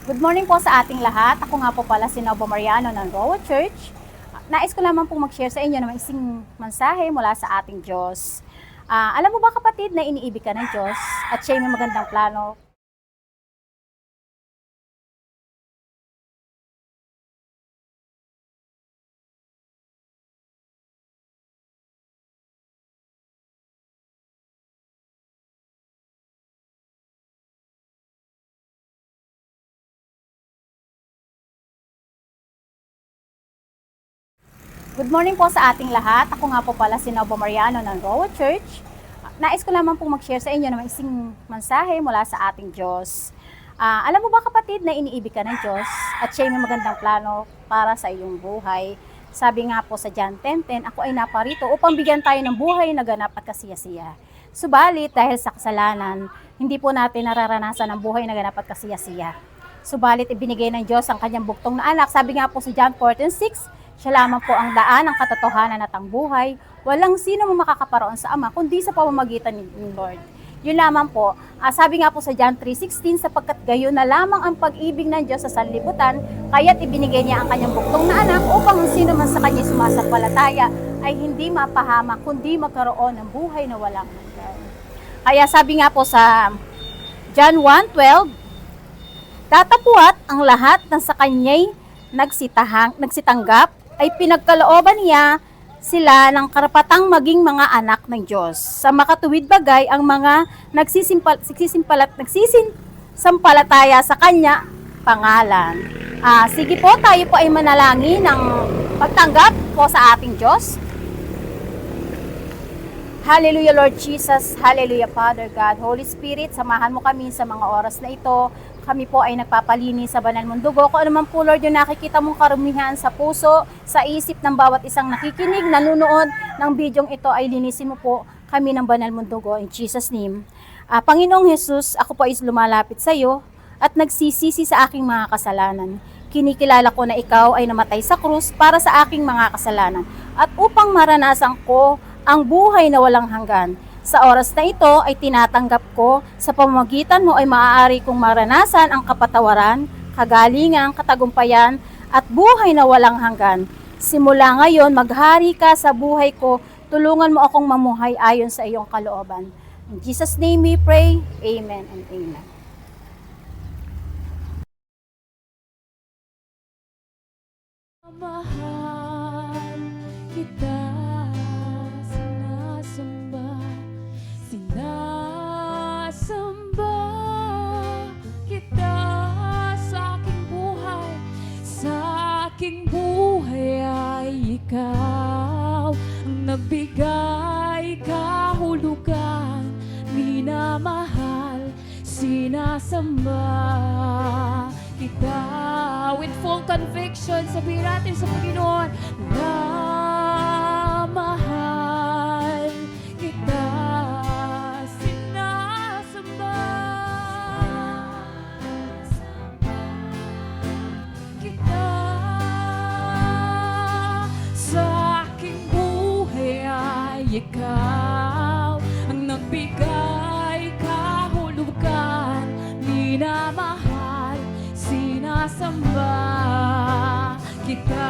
Good morning po sa ating lahat. Ako nga po pala si Novo Mariano ng Rowa Church. Nais ko lamang pong mag-share sa inyo ng isang mensahe mula sa ating Diyos. Alam mo ba kapatid na iniibig ka ng Diyos at siya may magandang plano? Good morning po sa ating lahat. Ako nga po pala si Novo Mariano ng Rowa Church. Nais ko lamang pong mag-share sa inyo ng isang mensahe mula sa ating Diyos. Alam mo ba kapatid na iniibig ka ng Diyos at siya may magandang plano para sa iyong buhay? Sabi nga po sa John 10:10, ako ay naparito upang bigyan tayo ng buhay na ganap at kasiyasiya. Subalit dahil sa kasalanan, hindi po natin nararanasan ang buhay na ganap at kasiyasiya. Subalit ibinigay ng Diyos ang kanyang buktong na anak. Sabi nga po sa John 14:6, siya lamang po ang daan, ang katotohanan at ang buhay. Walang sino mo makakaparoon sa Ama, kundi sa pamamagitan ni Lord. Yun lamang po. Sabi nga po sa John 3:16, sapagkat gayon na lamang ang pag-ibig ng Diyos sa sanlibutan, kaya't ibinigay niya ang kanyang buktong na anak upang ang sino man sa kanya sumasampalataya ay hindi mapahama, kundi magkaroon ng buhay na walang hanggan. Kaya sabi nga po sa John 1:12, tatapuat ang lahat ng sa kanya'y nagsitanggap ay pinagkalooban niya sila ng karapatang maging mga anak ng Diyos. Sa makatuwid bagay ang mga nagsisampalataya sa Kanya pangalan. Sige po, tayo po ay manalangin ng pagtanggap po sa ating Diyos. Hallelujah Lord Jesus, Hallelujah Father God, Holy Spirit, samahan mo kami sa mga oras na ito. Kami po ay nagpapalinis sa banal mong dugo. Kung ano man po Lord yung nakikita mong karumihan sa puso, sa isip ng bawat isang nakikinig, nanunood ng bidyong ito ay linisin mo po kami ng banal mong dugo. In Jesus' name. Panginoong Jesus, ako po ay lumalapit sa iyo at nagsisisi sa aking mga kasalanan. Kinikilala ko na ikaw ay namatay sa krus para sa aking mga kasalanan at upang maranasan ko ang buhay na walang hanggan. Sa oras na ito ay tinatanggap ko sa pamamagitan mo ay maaari kong maranasan ang kapatawaran, kagalingan, katagumpayan at buhay na walang hanggan. Simula ngayon, maghari ka sa buhay ko, tulungan mo akong mamuhay ayon sa iyong kalooban. In Jesus' name we pray, Amen and Amen. Mahal kita, sinasamba, sinasamba kita sa aking buhay ay ikaw ang nagbigay kahulugan, minamahal, sinasamba kita. With full conviction, sabihin natin sa Panginoon na mahal kita, sinasamba kita sa aking buhay ay ikaw ang nagbigay kahulugan, minamahal, sinasamba kita,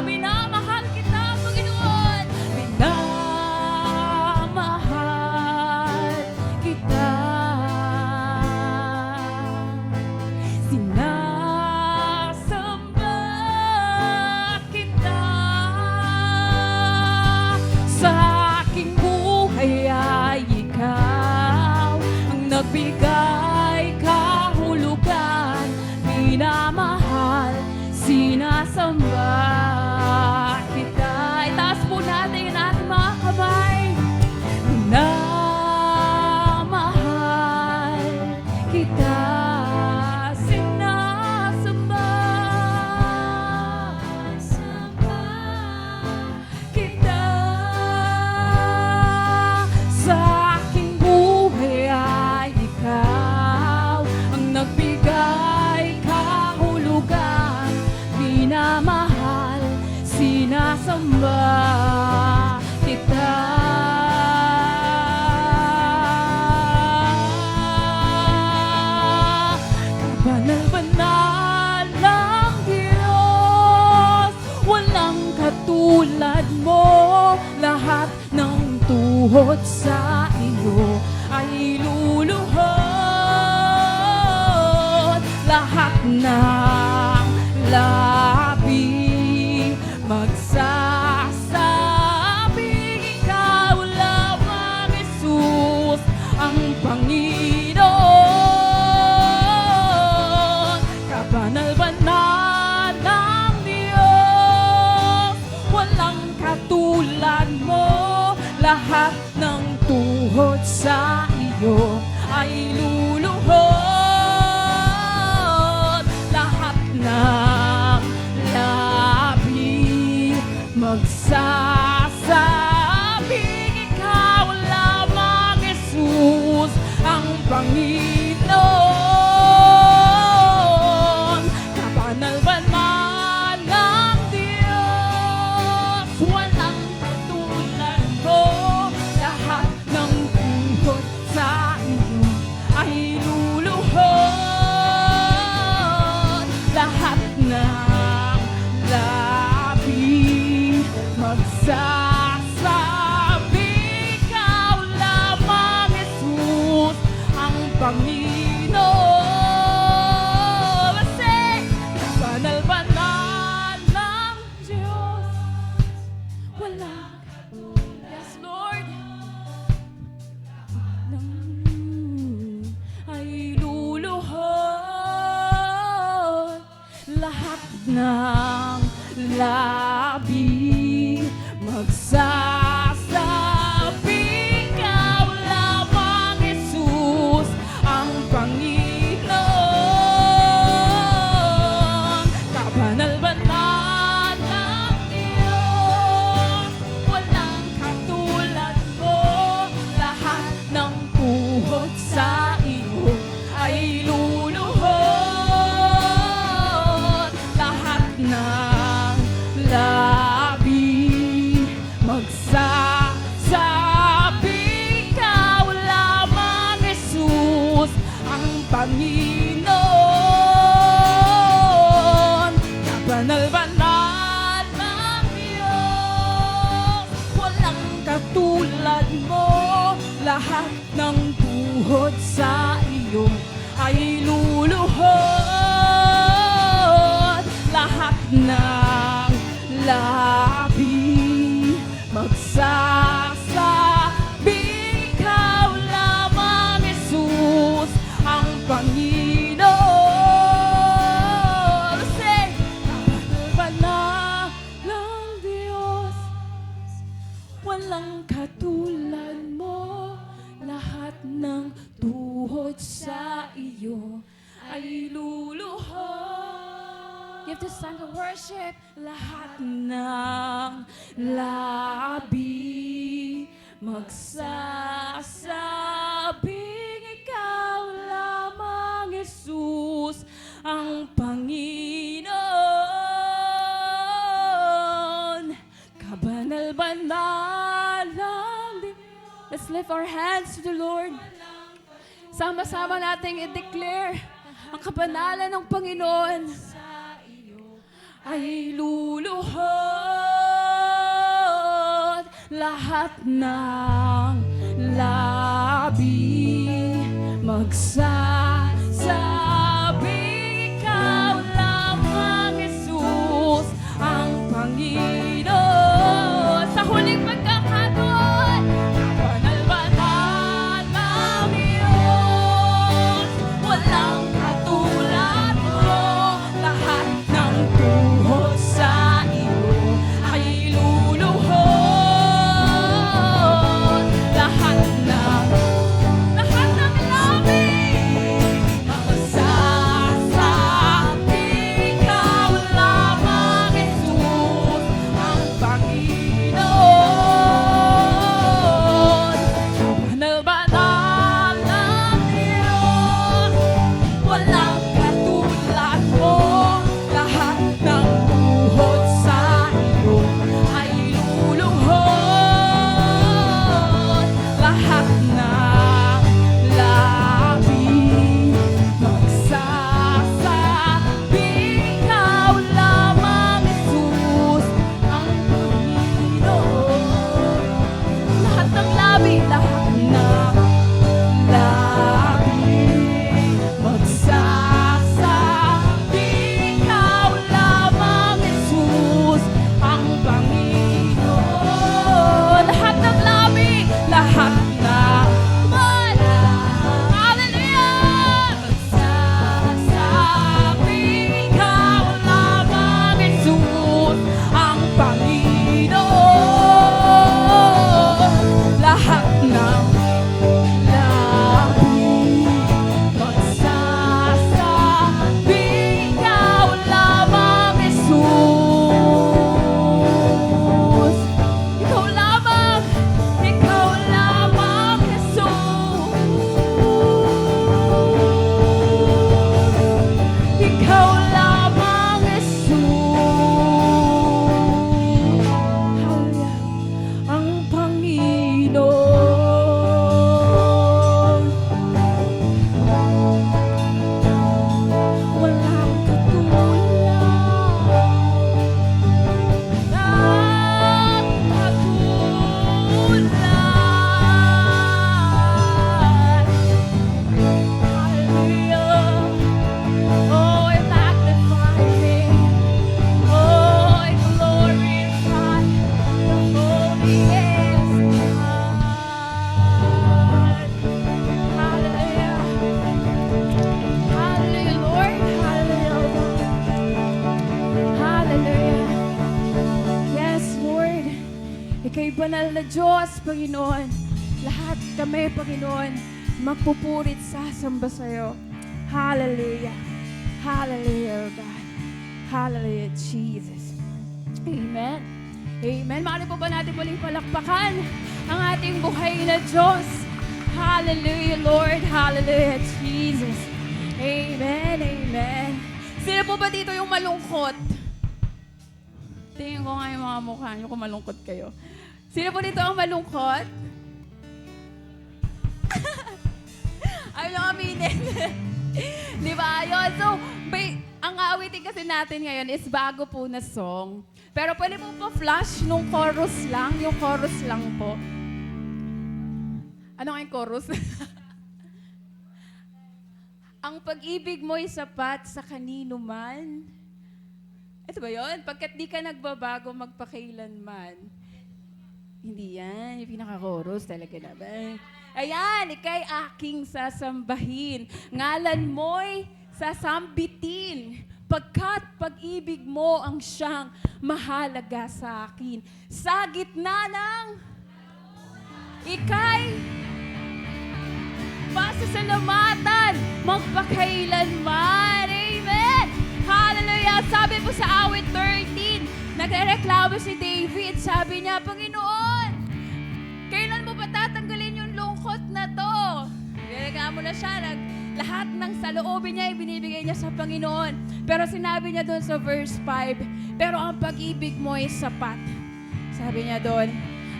minamahal kita, Panginoon, minamahal kita, sinasamba kita sa aking buhay ay ikaw ang nagbigay kahulugan, minamahal, sinasamba kita. Itaas po natin ang ating mga kamay. Minamahal kita, sinasamba kita sa aking buhay ay ikaw ang nagbigay kahulugan, minamahal, sinasamba kita. Kabanal-banal tuhod sa iyo ay luluhod. Lahat ng labi magsasabing ikaw lamang, Jesus, ang Panginoon. Kabanal-banal ng Diyos, walang katulad mo. Lahat ng tuhod sa iyo ay luluhod. Lahat ng labi magsasabing ikaw lamang, Jesus, ang Panginoon. Kabanal-banal ng Diyos, walang katulad mo. Lahat ng tuhod sa iyo ay luluhod. Lahat ng labi magsasabi ikaw lamang, Jesus, ang Panginoon. Kasi banal-banal ng Diyos, walang yes, Lord, ay luluhod. Lahat ng labi magsasabi ikaw lamang, Jesus, ang Panginoon. Kabanal-banal ng Diyos, walang katulad mo. Lahat ng tuhod sa iyo ay luluhod. Lahat ng labi magsasabi ikaw lamang, Jesus, ang Panginoon. Kabanal-banal ng Diyos, walang katulad mo. Lahat ng tuhod sa iyo ay luluhod. Lahat ng labi magsasabi ikaw lamang, Jesus, ang Panginoon. Say, kabanal ng Diyos, walang katulad mo. Lahat ng tuhod sa iyo ay luluhod. Give this time to worship. Lahat ng labi magsasabing ikaw lamang, Jesus, ang Panginoon. Kabanal-banal ng Diyos. Let's lift our hands to the Lord. Sama-sama nating i-declare ang kabanalan ng Panginoon ay luluhod. Lahat ng labi magsasabi ikaw lamang, Jesus, ang Panginoon. Sa huling pagkakataon, kabanal-banal ng Diyos, walang katulad mo. Lahat ng tuhod sa iyo ay luluhod. Lahat ng Hallelujah. Yes, Lord. Ika'y banal na Diyos, Panginoon. Lahat kami, Panginoon, magpupurit sasamba sa'yo. Hallelujah. Hallelujah, God. Hallelujah, Jesus. Amen. Amen. Maaari po ba natin muling palakpakan ang ating buhay na Diyos? Hallelujah, Lord. Hallelujah, Jesus. Amen. Amen. Sino po ba dito yung malungkot? Tingin ko nga yung mga mukha nyo kung malungkot kayo. Sino po dito ang malungkot? Ayaw nyo aminin. Di ba? Ayun. So, ang awitin kasi natin ngayon is bago po na song. Pero pwede po pa-flash nung chorus lang. Yung chorus lang po. Ano nga yung chorus? Ang pag-ibig mo'y sapat sa kanino man. Ito ba yun? Pagkat di ka nagbabago magpakailanman. Hindi yan. Yung pinaka-chorus talaga naman. Ayan, ika'y aking sasambahin. Ngalan mo'y sasambitin. Pagkat pag-ibig mo ang siyang mahalaga sa akin. Sa gitna ng ika'y pasasalamatan magpakailanman. Amen! Hallelujah! Sabi po sa awit 13, nagrereklamo si David. Sabi niya, Panginoon, kailan mo ba tatanggalin yung lungkot na to? Nagrereklamo na siya. Lahat ng saloobin niya, ibinibigay niya sa Panginoon. Pero sinabi niya doon sa verse 5, pero ang pag-ibig mo ay sapat. Sabi niya doon,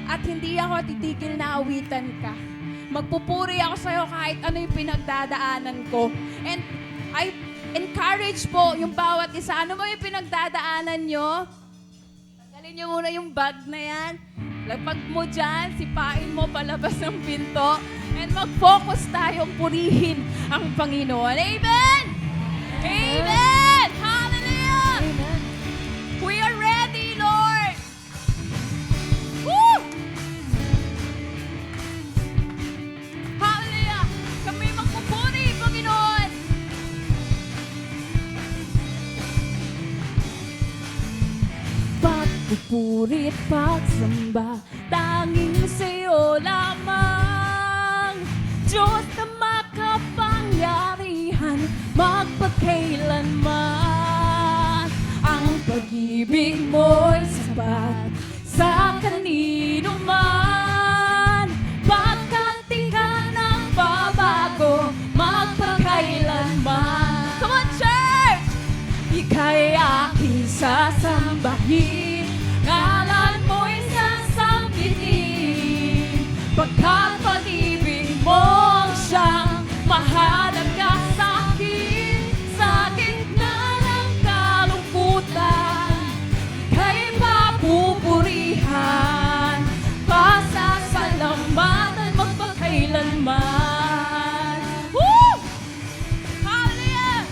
at hindi ako titigil na awitan ka. Magpupuri ako sa'yo kahit ano yung pinagdadaanan ko. And I encourage po yung bawat isa. Ano mo yung pinagdadaanan nyo? Tanggalin nyo muna yung bag na yan. Lapag mo dyan, sipain mo palabas ng pinto. And mag-focus tayong purihin ang Panginoon. Amen! Amen! Hallelujah! Amen. We are ready, Lord! Woo! Hallelujah! Kami magpupuri, Panginoon! Pagpupuri at pagsamba, tanging sa'yo lamang. Diyos na makapangyarihan, magpakailanman. Ang pag-ibig mo'y sapat sa kanino man. Pagkat di ka nang babago, magpakailanman. Come on, church! Ika'y aking sasambahin, ngalan mo'y sasambitin. Pagkat pag-ibig mo ang siyang mahalaga sa akin. Sa gitna ng kalungkutan, ika'y papupurihan. Pasasalamatan magpakailanman. Woo! Hallelujah!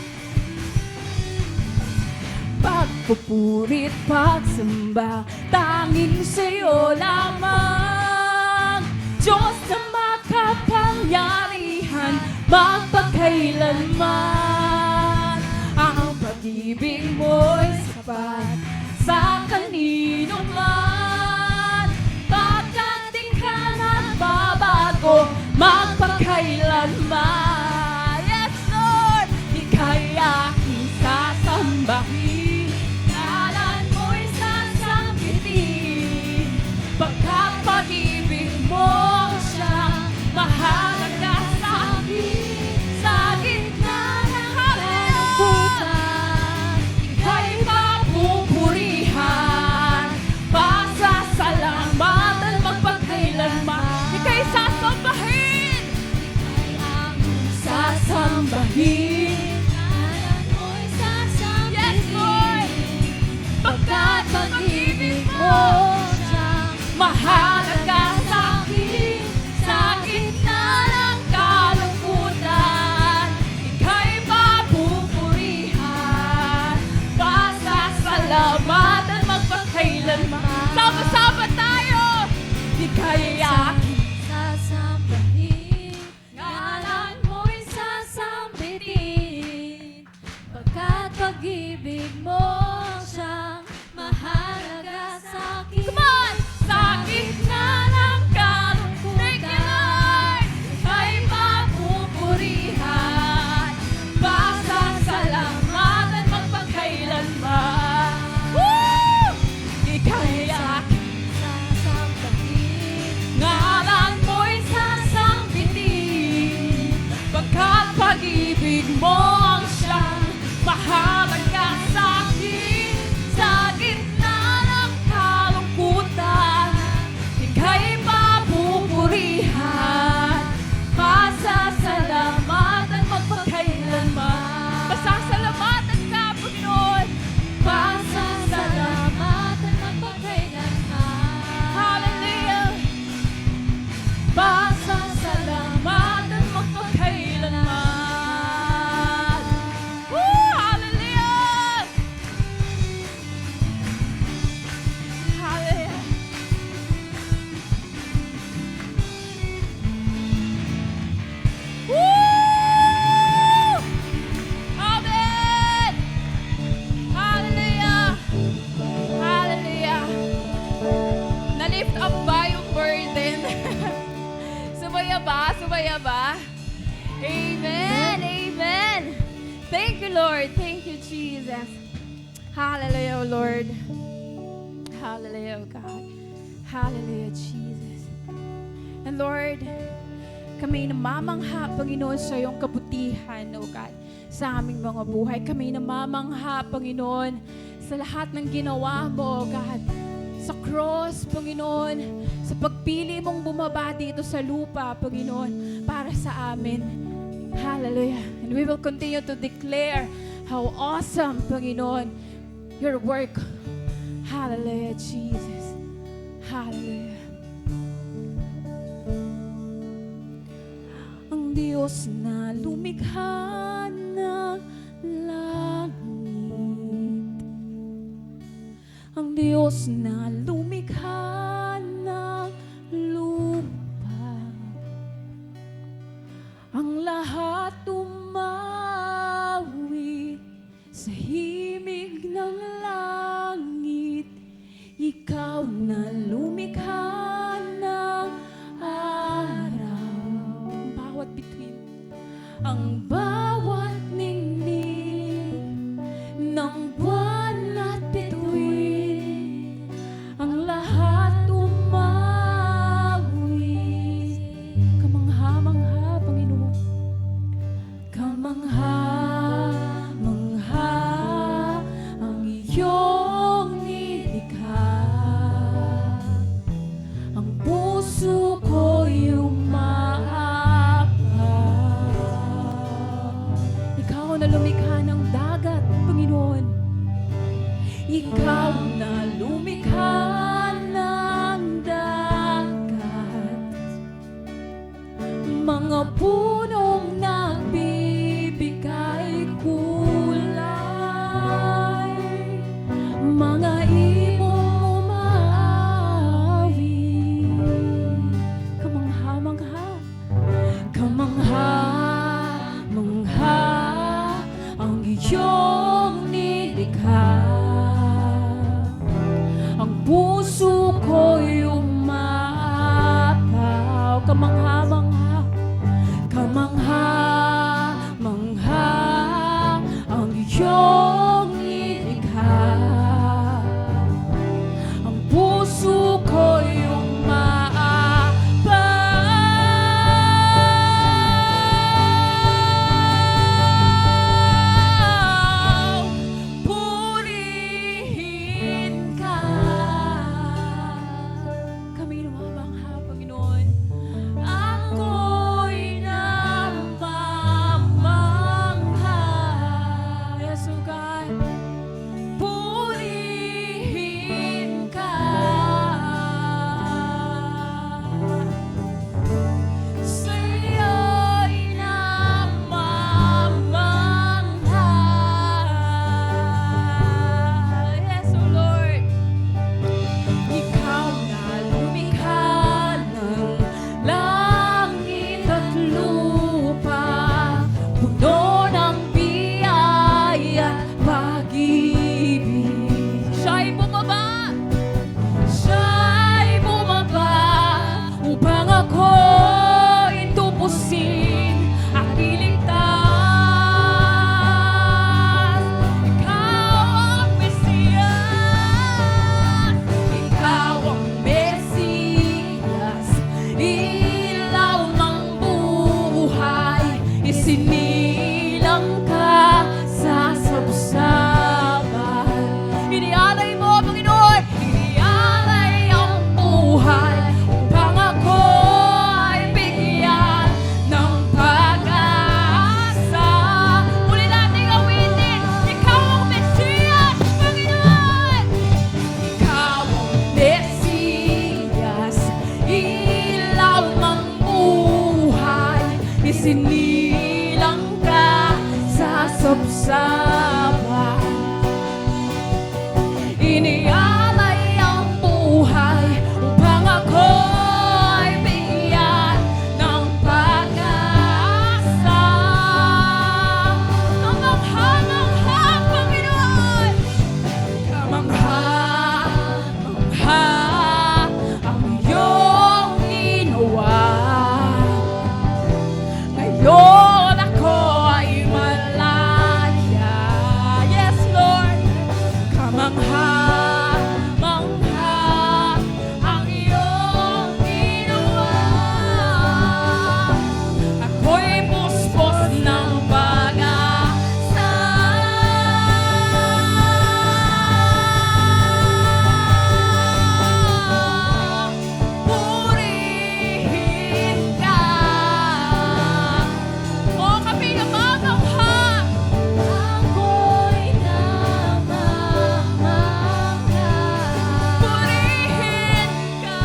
Pagpupurit, pagsamba, tanging sa'yo lamang. Diyos na makapangyarihan, magpakailanman. Ang pag-ibig mo'y sapat sa kanino man. Pagkat di ka nagbabago, magpakailanman. Yes, Lord! Ika'y aking sasambahin, ngalan mo'y sasambitin. Pagkat pag-ibig mo siyang mahalaga sa akin. Sa gitna ng kalungkutan, ika'y papupurihan. Pasasalamatan magpakailanman. Ika'y sasambahin. Ika'y aking sasambahin. Ngalan mo'y sasambitin. Yes, Lord! Pagkat pag-ibig mo siyang mahalaga sa akin. Sa gitna ng kalungkutan, ika'y papupurihan. Pasasalamatan magpakailanman. Sama-sama tayo! Ika'y aking sasambahin, ngalan mo'y sasambitin. Pagkat pag-ibig mo siyang Masaya ba? Amen! Amen! Thank you, Lord. Thank you, Jesus. Hallelujah, Lord. Hallelujah, God. Hallelujah, Jesus. And Lord, kami namamangha, Panginoon, sa iyong kabutihan, O God, sa aming mga buhay. Kami namamangha, Panginoon, sa lahat ng ginawa mo, O God, sa cross, Panginoon, sa pagpili mong bumaba dito sa lupa, Panginoon, para sa amin. Hallelujah. And we will continue to declare how awesome, Panginoon, your work. Hallelujah, Jesus. Hallelujah. Ang Diyos na lumikha ng langit, ang Diyos na lumikha ng lupa, ang lahat tumawi sa himig ng langit. Ikaw na lumikha ng araw, bawat bituin, ang bawat ningning ng buwan at bituin, ang lahat umawi. Kamangha-mangha, Panginoon. Kamangha-mangha ang iyong nilikha. Ang puso ko'y umaapaw. Ikaw na lumikha ng dagat, Panginoon. Ikaw na lumikha ng dagat. Mga punong nagbibigay kulay, mga imong umawi. Kamangha-mangha, kamangha-mangha ang iyong nilikha. Ang puso ko'y umaapaw. Kamangha-mangha, kamangha-mangha ang iyong nilikha. Ang puso ko'y umaapaw. Purihin ka. Kami namamangha, Panginoon. Ako'y namamangha. Yes, O God. Purihin ka. Sa'yo'y namamangha. Yes, O Lord. Ikaw na lumikha ng langit at lupa, puno ng biyaya at pag-ibig. Siya'y bumaba upang ako'y tupusin at iligtas. Ikaw ang Mesiyas, ikaw ang Mesiyas, ilaw ng buhay, isinilang ka sa sabsaban. Inialay mo, Panginoon, inialay ang buhay upang ako ay bigyan ng pag-asa. Muli nating awitin, ikaw ang Mesiyas, Panginoon. Ikaw ang Mesiyas, ilaw ng buhay, isinilang ka sa sabsaban. Inialay ang buhay upang ako ay bigyan ng pag-asa. Kamangha-mangha, Panginoon. Kamangha-mangha ang iyong ginawa. mangha, mangha ang iyong ginawa. Ako'y puspos ng pag-asa. Purihin ka. O kami na mamangha. Ako'y namamangha. Purihin ka.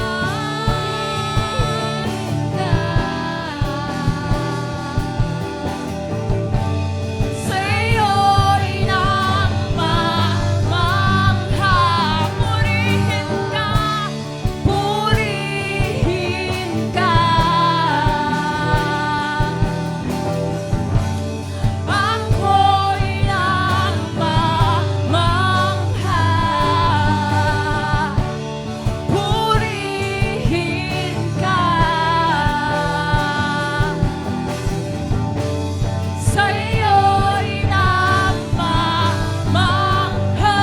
Sa'yo'y namamangha. Purihin ka. Purihin ka. Ako'y namamangha. Purihin ka. Sa'yo'y namamangha.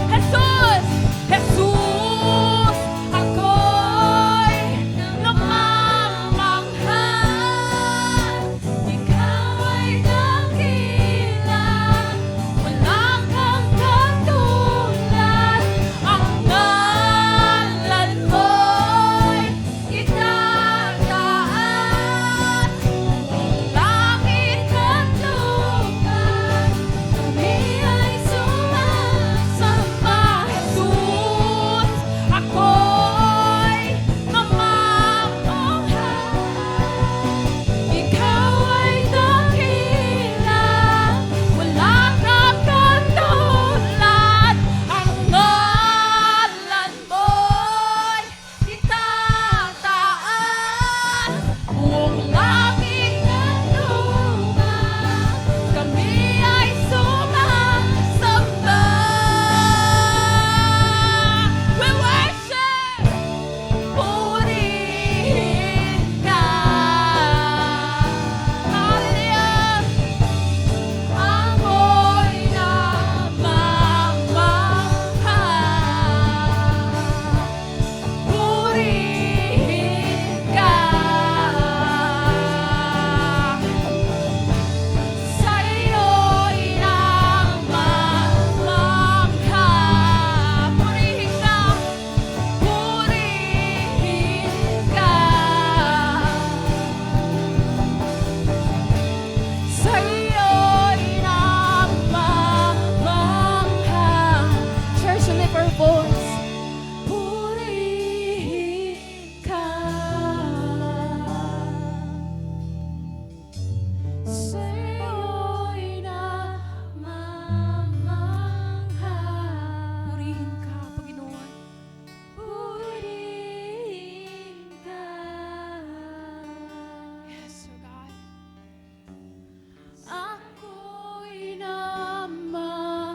Jesus! Jesus! Ako'y namamangha. Ikaw ay dakila, wala kang katulad. Ang ngalan mo'y itataas. Langit at lupa, kami ay sumasamba. Jesus, ako'y namamangha. Ikaw ay dakila, wala kang katulad. Ang ngalan mo'y itataas. Buong langit at lupa, kami ay sumasamba. We worship! Purihin ka. Hallelujah! Ako'y namamangha. Purihin ka. Sa'yo'y namamangha. Purihin ka. Purihin ka. Sa'yo'y namamangha. Church, lift our voice. Purihin ka. Sa'yo'y namamangha. Purihin ka, Panginoon. Purihin ka. Yes, oh God. Ako'y namamangha.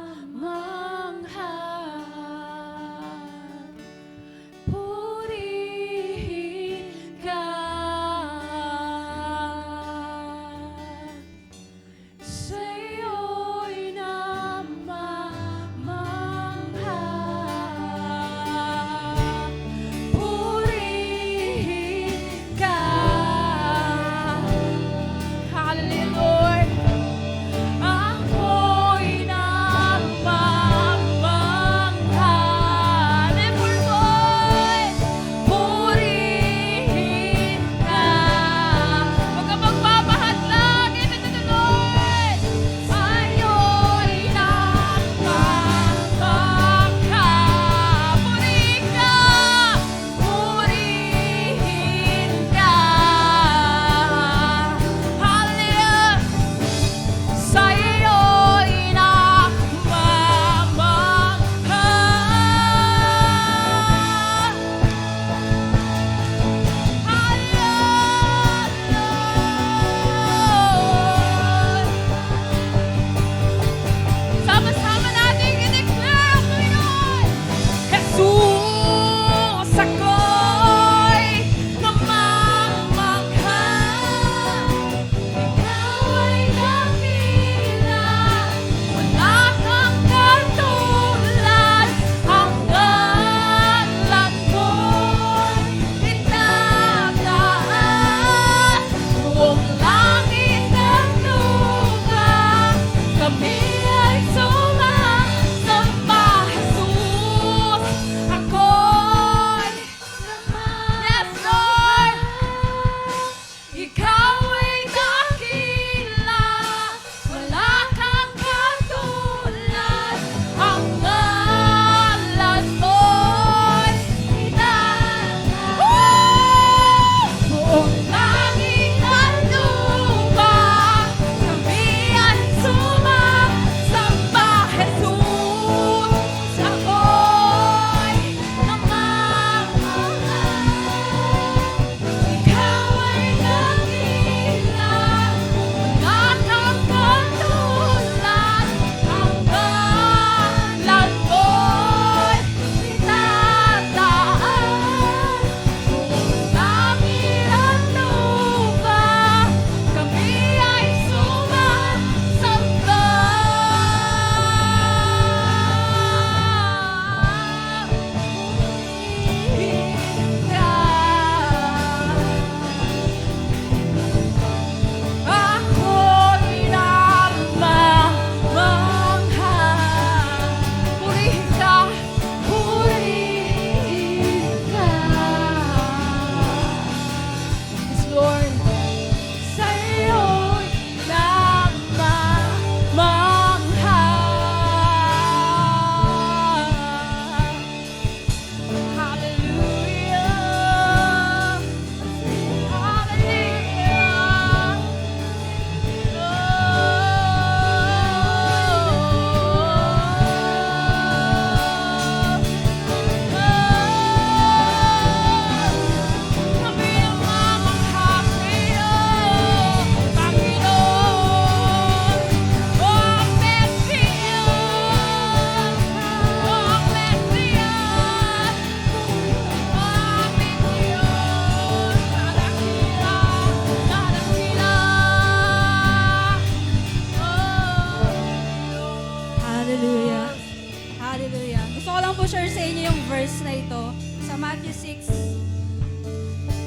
po share sa inyo yung verse na ito sa Matthew 6.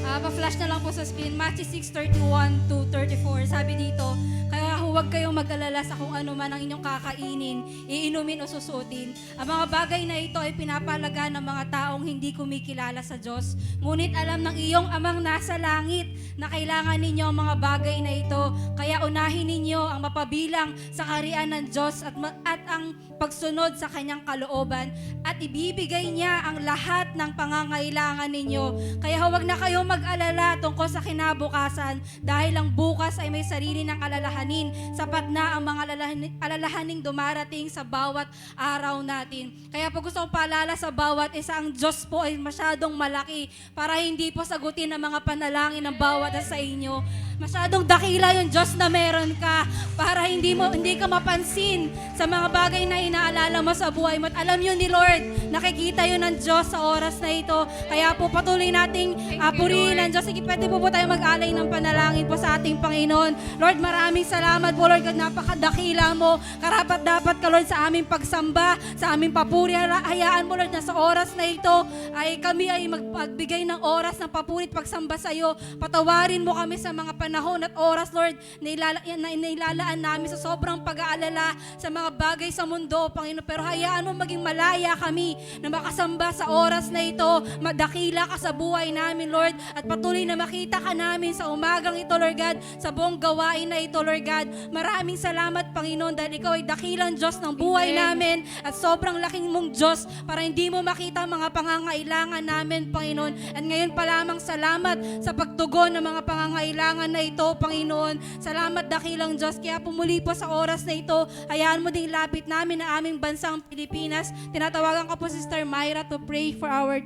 Pa-flash na lang po sa screen. Matthew 6:31 to 34. Sabi dito, kaya huwag kayong mag-alala sa kung ano man ang inyong kakainin, iinumin o susutin. Ang mga bagay na ito ay pinapalaga ng mga taong hindi kumikilala sa Diyos. Ngunit alam ng iyong amang nasa langit na kailangan ninyo ang mga bagay na ito. Kaya unahin ninyo ang mapabilang sa kaharian ng Diyos at ang pagsunod sa kanyang kalooban at ibibigay niya ang lahat ng pangangailangan ninyo. Kaya huwag na kayong mag-alala tungkol sa kinabukasan dahil ang bukas ay may sarili ng alalahanin. Sapat na ang mga alalahaning dumarating sa bawat araw natin. Kaya po gusto kong paalala sa bawat isa, ang Diyos po ay masyadong malaki para hindi po sagutin ang mga panalangin ng bawat isa sa inyo. Masyadong dakila yung Diyos na meron ka para hindi ka mapansin sa mga bagay na inaalala mo sa buhay mo. At alam yun ni Lord, nakikita yun ng Diyos sa oras na ito. Kaya po patuloy nating purihin ng Diyos. Sige, pwede po tayo mag-alay ng panalangin po sa ating Panginoon. Lord, maraming salamat po Lord, napakadakila mo. Karapat dapat ka Lord sa aming pagsamba, sa aming papuri. Hayaan mo Lord na sa oras na ito ay kami ay magbigay ng oras ng papuri at pagsamba sa iyo. Patawarin mo kami sa mga panahon at oras, Lord, na inilalaan namin sa sobrang pag-aalala sa mga bagay sa mundo, Panginoon. Pero hayaan mo maging malaya kami na makasamba sa oras na ito. Madakila ka sa buhay namin, Lord, at patuloy na makita ka namin sa umagang ito, Lord God, sa buong gawain na ito, Lord God. Maraming salamat, Panginoon, dahil ikaw ay dakilang Diyos ng buhay namin at sobrang laking mong Diyos para hindi mo makita ang mga pangangailangan namin, Panginoon. At ngayon pa lamang salamat sa pagtugon ng mga pangangailangan na ito, Panginoon. Salamat, dakilang Diyos. Kaya pumuli po sa oras na ito, hayaan mo ding lapit namin ang aming bansang Pilipinas. Tinatawagan ko po si Sister Myra to pray for our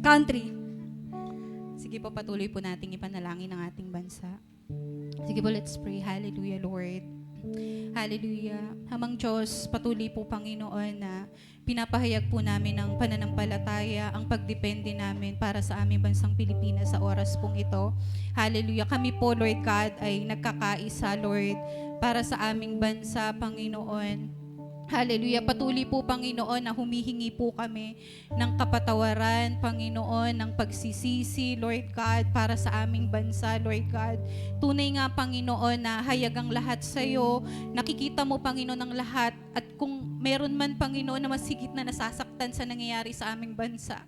country. Sige po, patuloy po nating ipanalangin ang ating bansa. Sige po, let's pray. Hallelujah, Lord. Hallelujah. Amang Diyos, patuloy po, Panginoon, na pinapahayag po namin ang pananampalataya, ang pagdepende namin para sa aming bansang Pilipinas sa oras pong ito. Hallelujah. Kami po, Lord God, ay nagkakaisa, Lord, para sa aming bansa, Panginoon. Hallelujah. Patuloy po, Panginoon, na humihingi po kami ng kapatawaran, Panginoon, ng pagsisisi, Lord God, para sa aming bansa, Lord God. Tunay nga, Panginoon, na hayag ang lahat sa iyo. Nakikita mo, Panginoon, ang lahat. At kung meron man, Panginoon, na masigit na nasasaktan sa nangyayari sa aming bansa,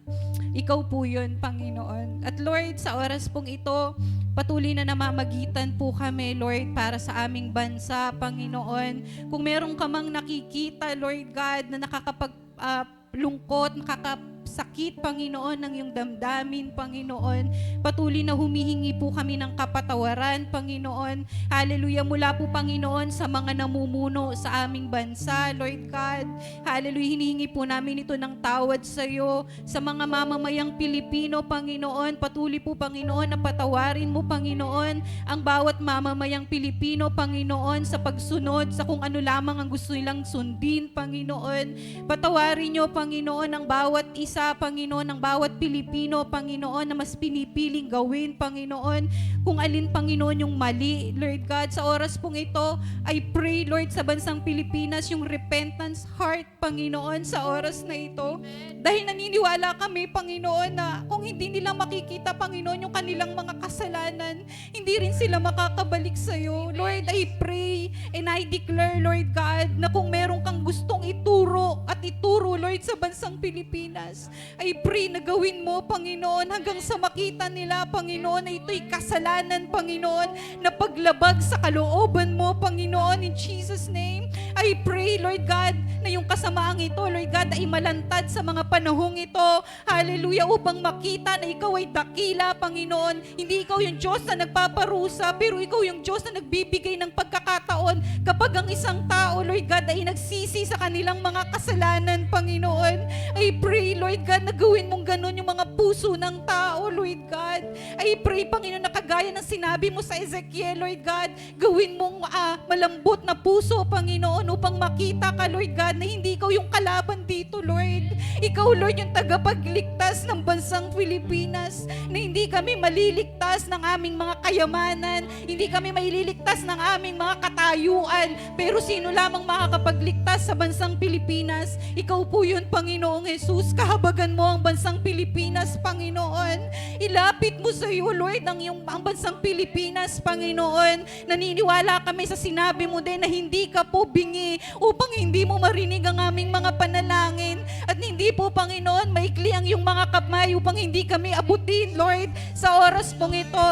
ikaw po yun, Panginoon. At Lord, sa oras pong ito, patuloy na namamagitan po kami, Lord, para sa aming bansa, Panginoon. Kung meron ka mang nakikita, Lord God, na nakakapaglungkot, nakakasakit, Panginoon, ng iyong damdamin, Panginoon, patuloy na humihingi po kami ng kapatawaran, Panginoon. Hallelujah, mula po, Panginoon, sa mga namumuno sa aming bansa, Lord God. Hallelujah, hinihingi po namin ito ng tawad sa iyo, sa mga mamamayang Pilipino, Panginoon. Patuloy po, Panginoon, na patawarin mo, Panginoon, ang bawat mamamayang Pilipino, Panginoon, sa pagsunod sa kung ano lamang ang gusto nilang sundin, Panginoon. Patawarin niyo, Panginoon, ang bawat isa, Panginoon, ang bawat Pilipino, Panginoon, na mas pinipiling gawin, Panginoon, kung alin, Panginoon, yung mali, Lord God. Sa oras pong ito, I pray, Lord, sa bansang Pilipinas, yung repentance heart, Panginoon, sa oras na ito. Dahil naniniwala kami, Panginoon, na kung hindi nila makikita, Panginoon, yung kanilang mga kasalanan, hindi rin sila makakabalik sa iyo. Lord, I pray and I declare, Lord God, na kung meron kang gustong ituro, Lord, sa bansang Pilipinas, I pray na gawin mo, Panginoon, hanggang sa makita nila, Panginoon, na ito'y kasalanan, Panginoon, na paglabag sa kalooban mo, Panginoon, in Jesus' name. I pray, Lord God, na yung kasamaang ito, Lord God, ay malantad sa mga panahong ito. Hallelujah, upang makita na ikaw ay dakila, Panginoon. Hindi ikaw yung Diyos na nagpaparusa, pero ikaw yung Diyos na nagbibigay ng pagkakataon kapag ang isang tao, Lord God, ay nagsisi sa kanilang mga kasalanan, Panginoon. I pray, Lord God, na gawin mong ganun yung mga puso ng tao, Lord God. I pray, Panginoon, na kagaya ng sinabi mo sa Ezekiel, Lord God, gawin mong malambot na puso, Panginoon, upang makita ka, Lord God, na hindi ikaw yung kalaban dito, Lord. Ikaw, Lord, yung tagapagligtas ng bansang Pilipinas, na hindi kami maliligtas ng aming mga kayamanan, hindi kami maliligtas ng aming mga katayuan, pero sino lamang makakapagligtas sa bansang Pilipinas? Ikaw po yun, Panginoong Jesus. Kahabagan mo ang bansang Pilipinas, Panginoon. Ilapit mo sa iyo, Lord, ang bansang Pilipinas, Panginoon. Naniniwala kami sa sinabi mo din na hindi ka po bingi upang hindi mo marinig ang aming mga panalangin. At hindi po, Panginoon, maikli ang iyong mga kamay upang hindi kami abutin, Lord, sa oras pong ito.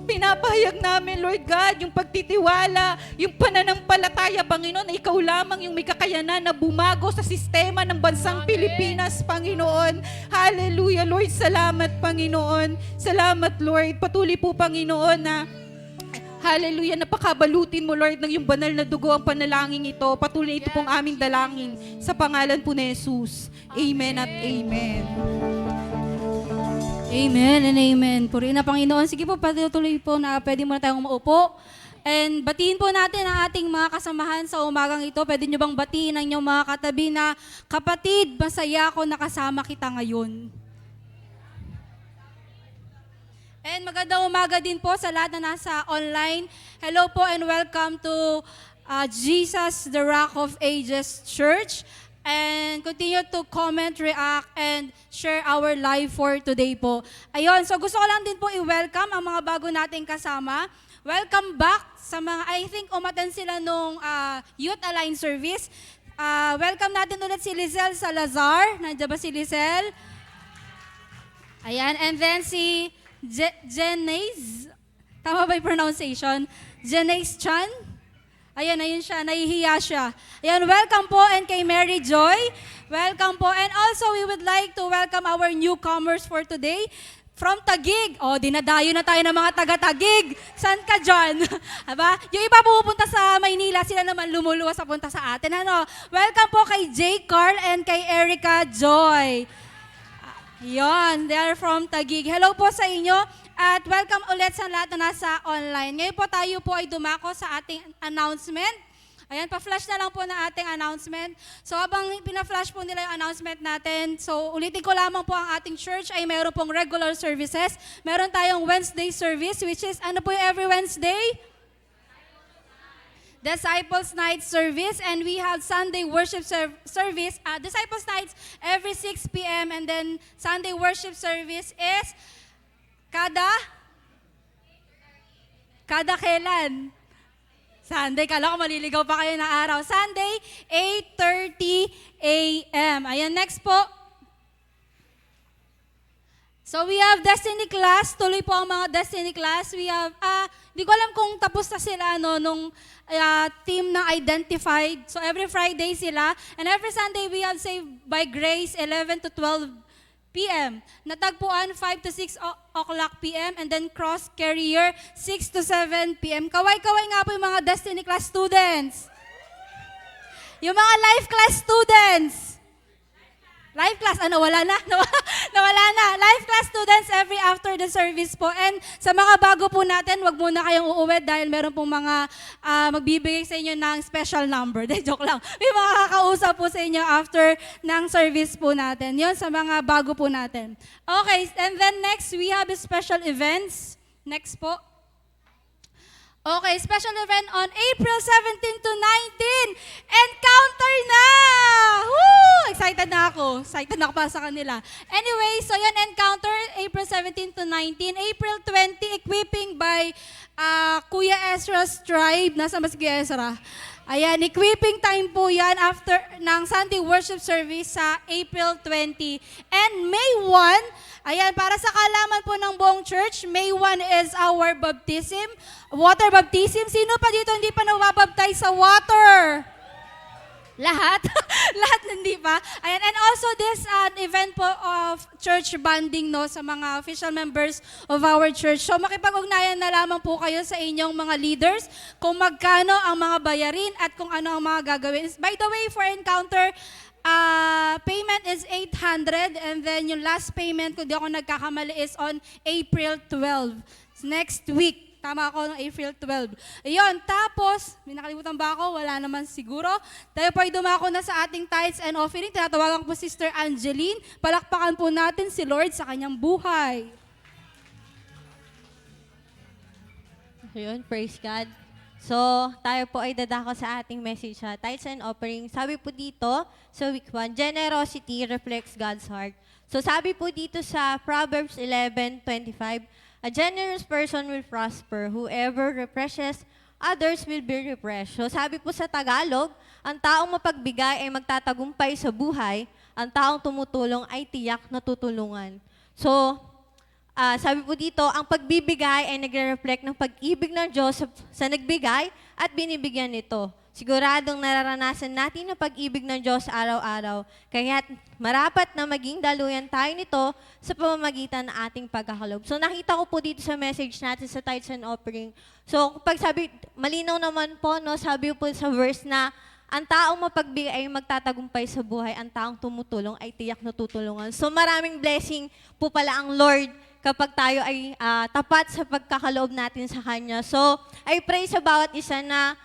Pinapahayag namin, Lord God, yung pagtitiwala, yung pananampalataya, Panginoon, na ikaw lamang yung may kakayanan na bumago sa sistema ng bansang Pilipinas, Panginoon. Hallelujah, Lord. Salamat, Panginoon. Salamat, Lord. Patuloy po, Panginoon, na hallelujah, napakabalutin mo, Lord, ng yung banal na dugo ang panalangin ito. Patuloy ito pong aming dalangin sa pangalan po ni Jesus. Amen at amen. Amen and amen. Purihin na Panginoon. Sige po, patuloy po na pwede muna tayong maupo. And batiin po natin ang ating mga kasamahan sa umagang ito. Pwede nyo bang batiin ang inyong mga katabi na, kapatid, masaya ako nakasama kita ngayon. And magandang umaga din po sa lahat na nasa online. Hello po and welcome to Jesus, the Rock of Ages Church. And continue to comment, react, and share our live for today po. Ayun, so gusto ko lang din po i-welcome ang mga bago nating kasama. Welcome back sa mga, I think umattend sila nung Youth Align Service. Welcome natin ulit si Lizelle Salazar. Nandiyan ba si Lizelle? Ayan, and then si Janaise. Tama ba yung pronunciation? Janaise Chan? Ayan, ayun siya. Nahihiya siya. Ayan, welcome po and kay Mary Joy. Welcome po. And also, we would like to welcome our newcomers for today. From Taguig. O, dinadayo na tayo ng mga taga-Taguig. Saan ka dyan? Aba? Yung iba pupunta sa Maynila, sila naman lumuluwas sa punta sa atin. Ano? Welcome po kay Jay Carl and kay Erica Joy. Yon, they are from Taguig. Hello po sa inyo at welcome ulit sa lahat na nasa online. Ngayon po tayo po ay dumako sa ating announcement. Ayan, pa-flash na lang po na ating announcement. So habang pina-flash po nila yung announcement natin, so ulitin ko lamang po ang ating church ay meron pong regular services. Meron tayong Wednesday service which is ano po yung every Wednesday? Disciples Night service, and we have Sunday worship service. Disciples Nights every 6 p.m. and then Sunday worship service is kada kailan? Sunday, kala ko maliligaw pa kayo ng araw. Sunday, 8:30 a.m. Ayan, next po. So we have Destiny Class. Tuloy po ang mga Destiny Class. We have, di ko alam kung tapos na sila nung team na identified. So every Friday sila. And every Sunday we have Saved by Grace, 11 to 12 p.m. Natagpuan, 5 to 6 o'clock p.m. And then Cross Carrier, 6 to 7 p.m. Kaway-kaway nga po yung mga Destiny Class students. Yung mga Life Class students. Life class, wala na? Nawala na. Life class students every after the service po. And sa mga bago po natin, wag muna kayong uuwi dahil meron pong mga magbibigay sa inyo ng special number. De, joke lang. May mga kakausap po sa inyo after ng service po natin. Yon sa mga bago po natin. Okay, and then next, we have special events. Next po. Okay, special event on April 17 to 19. Encounter na! Woo! Excited na ako. Excited na ako para sa kanila. Anyway, so yan, Encounter, April 17 to 19. April 20, equipping by Kuya Ezra's tribe. Nasaan ba si Kuya Ezra? Ayan, equipping time po yan after ng Sunday worship service sa April 20. And May 1, ayan, para sa kalaman po ng buong church, May 1 is our baptism, water baptism. Sino pa dito hindi pa nawabaptize sa water? Lahat? Lahat hindi pa. Ayan, and also this event po of church bonding no sa mga official members of our church. So makipag-ugnayan na lamang po kayo sa inyong mga leaders kung magkano ang mga bayarin at kung ano ang mga gagawin. By the way, for Encounter, Payment is 800 and then yung last payment, kung di ako nagkakamali, is on April 12. Next week. Tama ako ng April 12. Ayun, tapos, may nakalimutan ba ako? Wala naman siguro. Tayo po ay dumako na sa ating tithes and offering. Tinatawagan ko po Sister Angeline. Palakpakan po natin si Lord sa kanyang buhay. Ayun, praise God. So, tayo po ay dadako sa ating message sa tithes and offering. Sabi po dito, sa week 1, generosity reflects God's heart. So, sabi po dito sa Proverbs 11:25, a generous person will prosper. Whoever represses others will be repressed. So, sabi po sa Tagalog, ang taong mapagbigay ay magtatagumpay sa buhay, ang taong tumutulong ay tiyak na tutulungan. So, sabi po dito, ang pagbibigay ay nagre-reflect ng pag-ibig ng Diyos sa nagbigay at binibigyan nito. Siguradong nararanasan natin ang pag-ibig ng Diyos araw-araw. Kaya marapat na maging daluyan tayo nito sa pamamagitan ng ating pagkakalob. So nakita ko po dito sa message natin sa tithes and offering. So pag sabi, malinaw naman po, no, sabi po sa verse na ang taong mapagbigay ay magtatagumpay sa buhay, ang taong tumutulong ay tiyak na tutulungan. So maraming blessing po pala ang Lord kapag tayo ay tapat sa pagkakaloob natin sa Kanya. So, I pray sa bawat isa na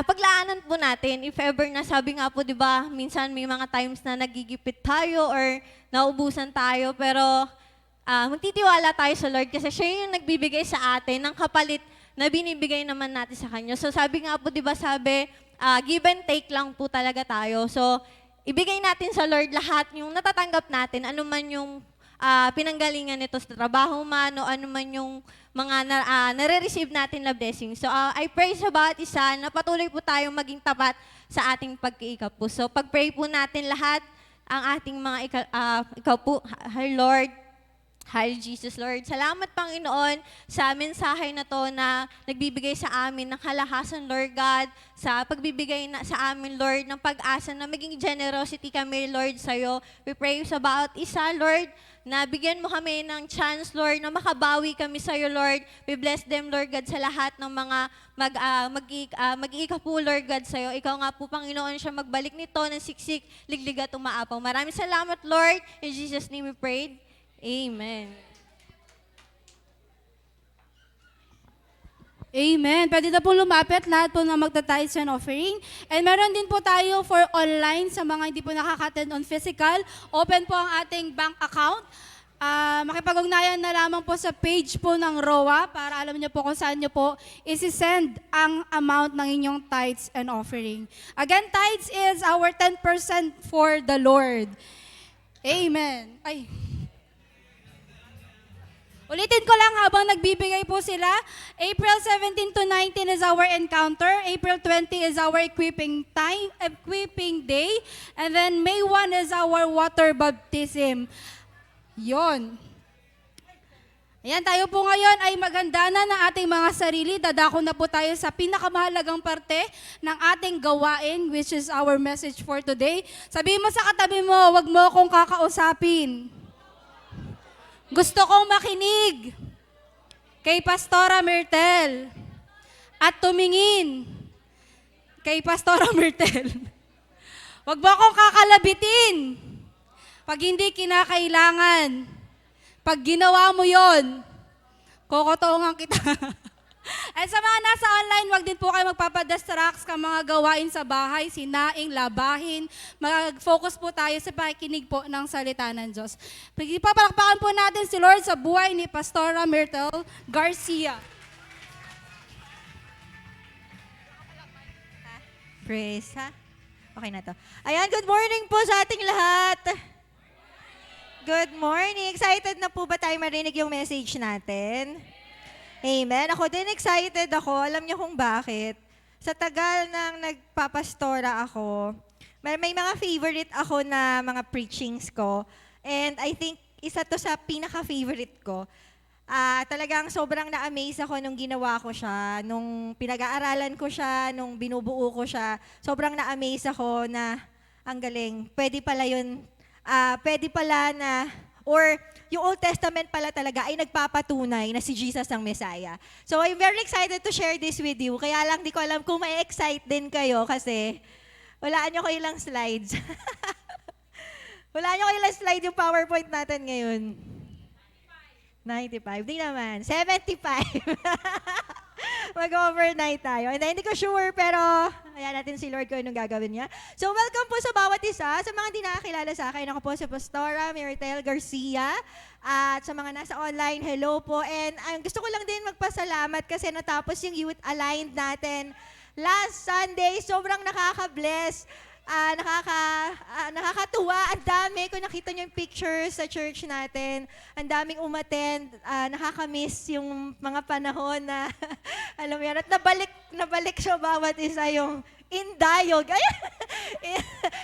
paglaanan po natin, if ever na sabi nga po, di ba, minsan may mga times na nagigipit tayo or naubusan tayo, pero magtitiwala tayo sa Lord kasi siya yung nagbibigay sa atin ng kapalit na binibigay naman natin sa Kanya. So, sabi nga po, di ba, sabi, give and take lang po talaga tayo. So, ibigay natin sa Lord lahat yung natatanggap natin, ano man yung pinanggalingan nito sa trabaho man o ano man yung mga nare-receive natin na blessing. So, I pray sa bawat isa na patuloy po tayong maging tapat sa ating pag-iikap po. So, pag-pray po natin lahat ang ating mga ikaw po, Hi Lord, Hi Jesus Lord. Salamat Panginoon sa mensahe na to na nagbibigay sa amin ng kalahasan Lord God, sa pagbibigay sa amin Lord ng pag-asa na maging generosity kami Lord sa'yo. We pray sa bawat isa Lord na bigyan mo kami ng chance Lord na makabawi kami sa'yo Lord. We bless them Lord God sa lahat ng mga mag-iika po Lord God sa'yo. Ikaw nga po Panginoon siya magbalik nito ng siksik, liglig at umaapaw. Maraming salamat Lord. In Jesus' name we prayed. Amen. Amen. Pwede na po lumapit lahat po na magta-tithes and offering. And meron din po tayo for online sa mga hindi po nakaka-attend on physical. Open po ang ating bank account. Makipag-ugnayan na lamang po sa page po ng ROA para alam niyo po kung saan niyo po isi-send ang amount ng inyong tithes and offering. Again, tithes is our 10% for the Lord. Amen. Ulitin ko lang habang nagbibigay po sila. April 17 to 19 is our encounter. April 20 is our equipping day. And then May 1 is our water baptism. Yon. Ayan, tayo po ngayon ay maganda na ng ating mga sarili. Dadako na po tayo sa pinakamahalagang parte ng ating gawain, which is our message for today. Sabihin mo sa katabi mo, wag mo akong kakausapin. Gusto kong makinig kay Pastora Myrtle at tumingin kay Pastora Myrtle. Huwag mo akong kakalabitin pag hindi kinakailangan. Pag ginawa mo yon, kokotongan kita. At sa mga nasa online, wag din po kayo magpapadistract sa mga gawain sa bahay, sinaing, labahin. Mag-focus po tayo sa pakikinig po ng salita ng Diyos. Papalakpakan po natin si Lord sa buhay ni Pastora Myrtle Garcia. Praise, ha? Okay na to. Ayan, good morning po sa ating lahat. Good morning. Excited na po ba tayo marinig yung message natin? Amen. Ako din excited ako. Alam niyo kung bakit? Sa tagal nang nagpapastora ako, may mga favorite ako na mga preachings ko. And I think isa to sa pinaka-favorite ko. Talagang sobrang na-amaze ako nung ginawa ko siya, nung pinag-aaralan ko siya, nung binubuo ko siya. Sobrang na-amaze ako na ang galing. Pwede pala yun. Pwede pala na, or yung Old Testament pala talaga ay nagpapatunay na si Jesus ang Messiah. So I'm very excited to share this with you. Kaya lang di ko alam kung may excite din kayo kasi walaan nyo ko ilang slides. Wala nyo kailan slide yung PowerPoint natin ngayon. 95. Di naman. 75. Mag-overnight tayo. And hindi ko sure, pero ayan natin si Lord kung anong gagawin niya. So, welcome po sa bawat isa. Sa mga hindi nakakilala sa akin, ako po si Pastora Meritel Garcia. At sa mga nasa online, hello po. And gusto ko lang din magpasalamat kasi natapos yung Youth Aligned natin last Sunday. Sobrang nakaka-bless. Nakakatuwa. Ang dami. Kung nakita niyo yung pictures sa church natin, ang daming umattend. Nakakamiss yung mga panahon na, alam mo yan, at nabalik siya bawat isa yung indayog. Ayan.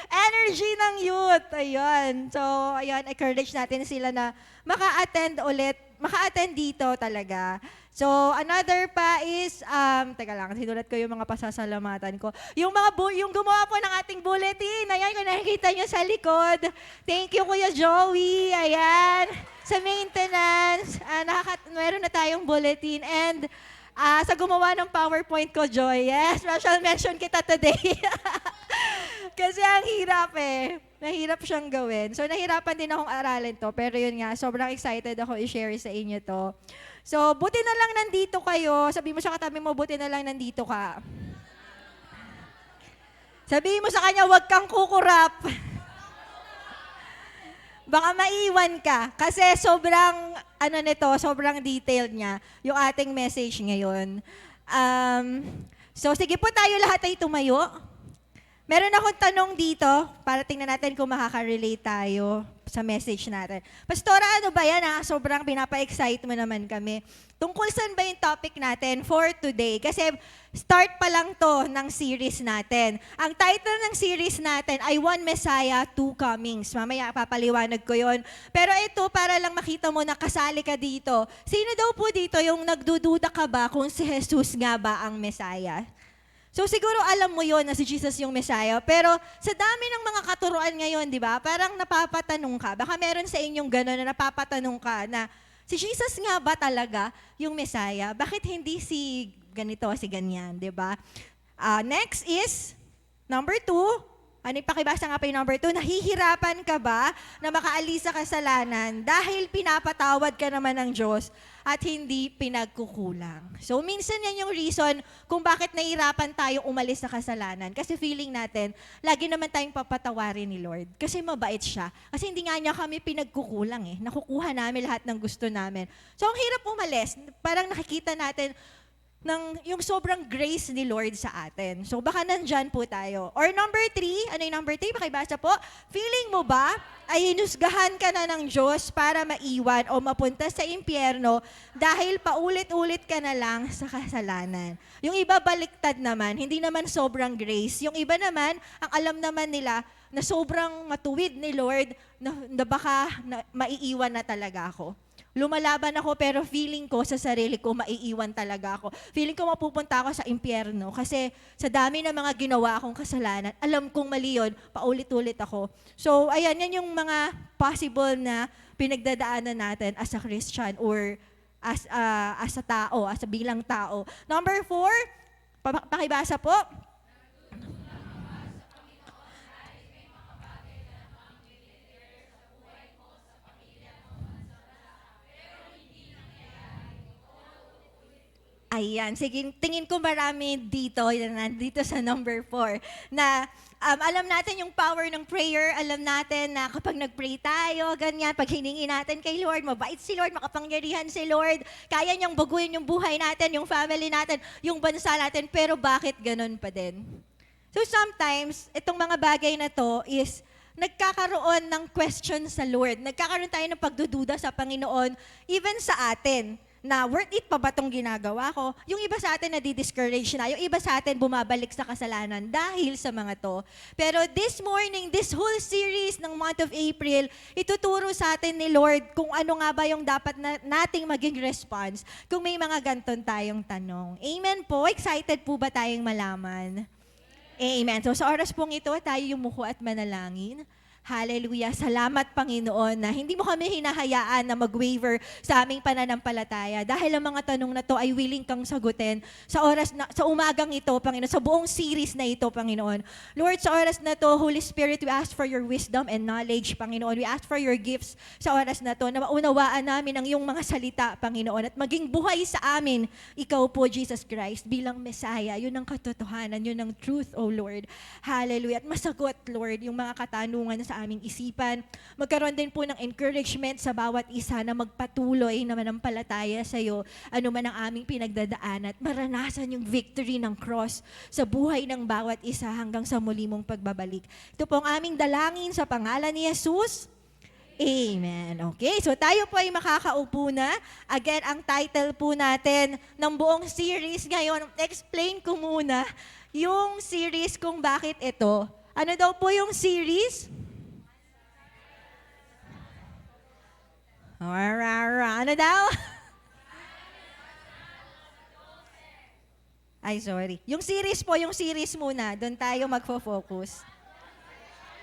Energy ng youth. Ayun. So, ayun, encourage natin sila na maka-attend ulit. Maka-attend dito talaga. So, another pa is, teka lang, sinulat ko yung mga pasasalamatan ko. Yung yung gumawa po ng ating bulletin, ayan, kung nakikita nyo sa likod. Thank you, Kuya Joey. Ayan. Sa maintenance, meron na tayong bulletin. And sa gumawa ng PowerPoint ko, Joy, yes, special mention kita today. Kasi ang hirap eh. Mahirap siyang gawin. So, nahirapan din akong aralin to. Pero yun nga, sobrang excited ako i-share sa inyo to. So, buti na lang nandito kayo. Sabi mo sa katabi mo, buti na lang nandito ka. Sabihin mo sa kanya, huwag kang kukurap. Baka maiwan ka. Kasi sobrang, sobrang detailed niya yung ating message ngayon. So, sige po tayo lahat ay tumayo. Meron akong tanong dito para tingnan natin kung makaka-relate tayo sa message natin. Pastora, ano ba yan ha? Sobrang pinapa-excite mo naman kami. Tungkol saan ba yung topic natin for today? Kasi start pa lang to ng series natin. Ang title ng series natin ay One Messiah, Two Comings. Mamaya papaliwanag ko yon. Pero ito, para lang makita mo na kasali ka dito. Sino daw po dito yung nagdududa ka ba kung si Jesus nga ba ang Messiah? So siguro alam mo yon na si Jesus yung Messiah, pero sa dami ng mga katuruan ngayon, di ba, parang napapatanong ka, baka meron sa inyong gano'n na napapatanong ka na, si Jesus nga ba talaga yung Messiah? Bakit hindi si ganito, si ganyan, di ba? Next is, number 2, ano yung pakibasa nga pa yung number 2, nahihirapan ka ba na makaalis sa kasalanan dahil pinapatawad ka naman ng Diyos at hindi pinagkukulang? So, minsan yan yung reason kung bakit nahihirapan tayo umalis sa kasalanan. Kasi feeling natin, lagi naman tayong papatawarin ni Lord. Kasi mabait siya. Kasi hindi nga niya kami pinagkukulang eh. Nakukuha namin lahat ng gusto namin. So, ang hirap umalis. Parang nakikita natin, yung sobrang grace ni Lord sa atin. So baka nandyan po tayo. Or number 3, ano yung number 3? Pakibasa po. Feeling mo ba ay hinusgahan ka na ng Diyos para maiwan o mapunta sa impyerno dahil paulit-ulit ka na lang sa kasalanan? Yung iba baliktad naman, hindi naman sobrang grace. Yung iba naman, ang alam naman nila na sobrang matuwid ni Lord na baka maiiwan na talaga ako. Lumalaban ako pero feeling ko sa sarili ko maiiwan talaga ako. Feeling ko mapupunta ako sa impyerno kasi sa dami ng mga ginawa akong kasalanan, alam kong mali yun, paulit-ulit ako. So ayan, yan yung mga possible na pinagdadaanan natin as a Christian or as a tao, as a bilang tao. Number 4, pakibasa po. Ayan, sige, tingin ko marami dito, nandito sa number 4, na alam natin yung power ng prayer, alam natin na kapag nag-pray tayo, ganyan, pag hiningi natin kay Lord, mabait si Lord, makapangyarihan si Lord, kaya niyang baguhin yung buhay natin, yung family natin, yung bansa natin, pero bakit ganun pa din? So sometimes, itong mga bagay na to is, nagkakaroon ng question sa Lord, nagkakaroon tayo ng pagdududa sa Panginoon, even sa atin, na worth it pa ba itong ginagawa ko? Yung iba sa atin nadi-discourage na, yung iba sa atin bumabalik sa kasalanan dahil sa mga to. Pero this morning, this whole series ng month of April, ituturo sa atin ni Lord kung ano nga ba yung dapat nating maging response kung may mga ganton tayong tanong. Amen po? Excited po ba tayong malaman? Amen. So sa oras pong ito, tayo yumuko at manalangin. Hallelujah. Salamat, Panginoon, na hindi mo kami hinahayaan na mag-waver sa aming pananampalataya. Dahil ang mga tanong na to ay willing kang sagutin sa sa umagang ito, Panginoon, sa buong series na ito, Panginoon. Lord, sa oras na to, Holy Spirit, we ask for your wisdom and knowledge, Panginoon. We ask for your gifts sa oras na to, na maunawaan namin ang iyong mga salita, Panginoon, at maging buhay sa amin, ikaw po, Jesus Christ, bilang Messiah. Yun ang katotohanan, yun ang truth, O Lord. Hallelujah. At masagot, Lord, yung mga katanungan sa aming isipan. Magkaroon din po ng encouragement sa bawat isa na magpatuloy na manampalataya sa iyo, ano man ang aming pinagdadaan, at maranasan yung victory ng cross sa buhay ng bawat isa hanggang sa muli mong pagbabalik. Ito po ang aming dalangin sa pangalan ni Jesus. Amen. Okay, so tayo po ay makakaupo na. Again, ang title po natin ng buong series ngayon, explain ko muna yung series kung bakit ito. Ano daw po yung series? Ano daw? Ay, sorry. Yung series muna. Doon tayo magfo-focus.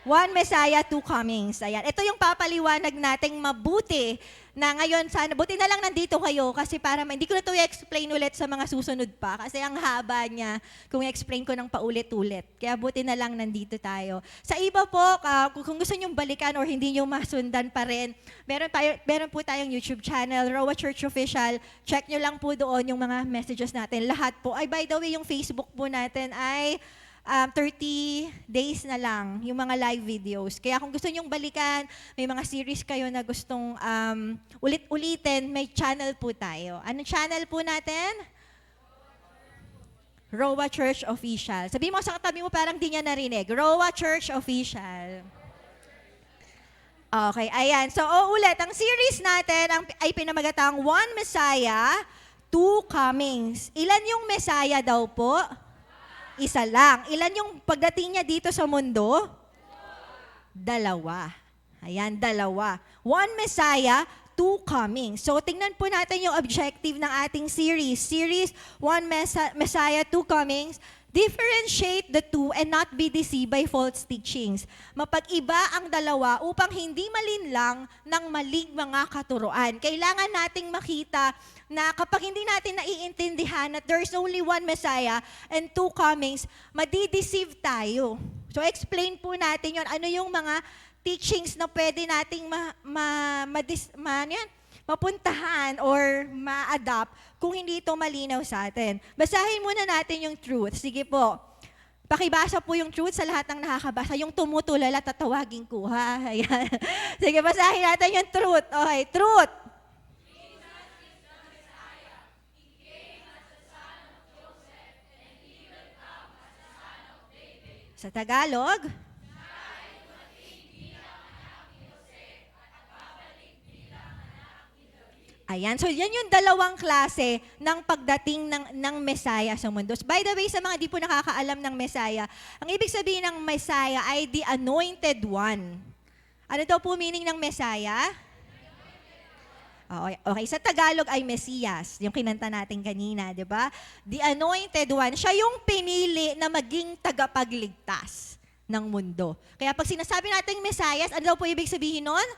One Messiah, two comings. Ayan. Ito yung papaliwanag nating mabuti na ngayon sana. Buti na lang nandito kayo kasi para hindi ko na ito i-explain ulit sa mga susunod pa kasi ang haba niya kung i-explain ko ng paulit-ulit. Kaya buti na lang nandito tayo. Sa iba po, kung gusto nyong balikan or hindi nyo masundan pa rin, meron po tayong YouTube channel, Roa Church Official. Check nyo lang po doon yung mga messages natin. Lahat po. Ay, by the way, yung Facebook po natin ay 30 days na lang yung mga live videos. Kaya kung gusto nyong balikan, may mga series kayo na gustong ulit-ulitin, may channel po tayo. Anong channel po natin? Roa Church Official. Sabi mo sa katabi mo, parang di niya narinig. Roa Church Official. Okay, ayan. So, ulit, ang series natin ay pinamagatang One Messiah, Two Comings. Ilan yung Messiah daw po? Isa lang. Ilan yung pagdating niya dito sa mundo? Dalawa. Ayan, dalawa. One Messiah, two comings. So, tingnan po natin yung objective ng ating series. Series, One Messiah, Two Comings. Differentiate the two and not be deceived by false teachings. Mapag-iba ang dalawa upang hindi malinlang ng maling mga katuruan. Kailangan nating makita na kapag hindi natin naiintindihan that there's only one Messiah and two comings, madideceive tayo. So explain po natin yon. Ano yung mga teachings na pwede nating mapuntahan or ma-adapt kung hindi ito malinaw sa atin. Basahin muna natin yung truth. Sige po. Pakibasa po yung truth sa lahat ng nakakabasa. Yung tumutulala, tatawagin ko, ha? Ayan. Sige, basahin natin yung truth. Okay, truth. Sa Tagalog, ayan. So, yan yung dalawang klase ng pagdating ng Messiah sa mundo. By the way, sa mga di po nakakaalam ng Messiah, ang ibig sabihin ng Messiah ay the anointed one. Ano daw po meaning ng Messiah? Okay, sa Tagalog ay Mesias, yung kinanta natin kanina, di ba? The anointed one, siya yung pinili na maging tagapagligtas ng mundo. Kaya pag sinasabi natin Mesias, ano daw po ibig sabihin nun?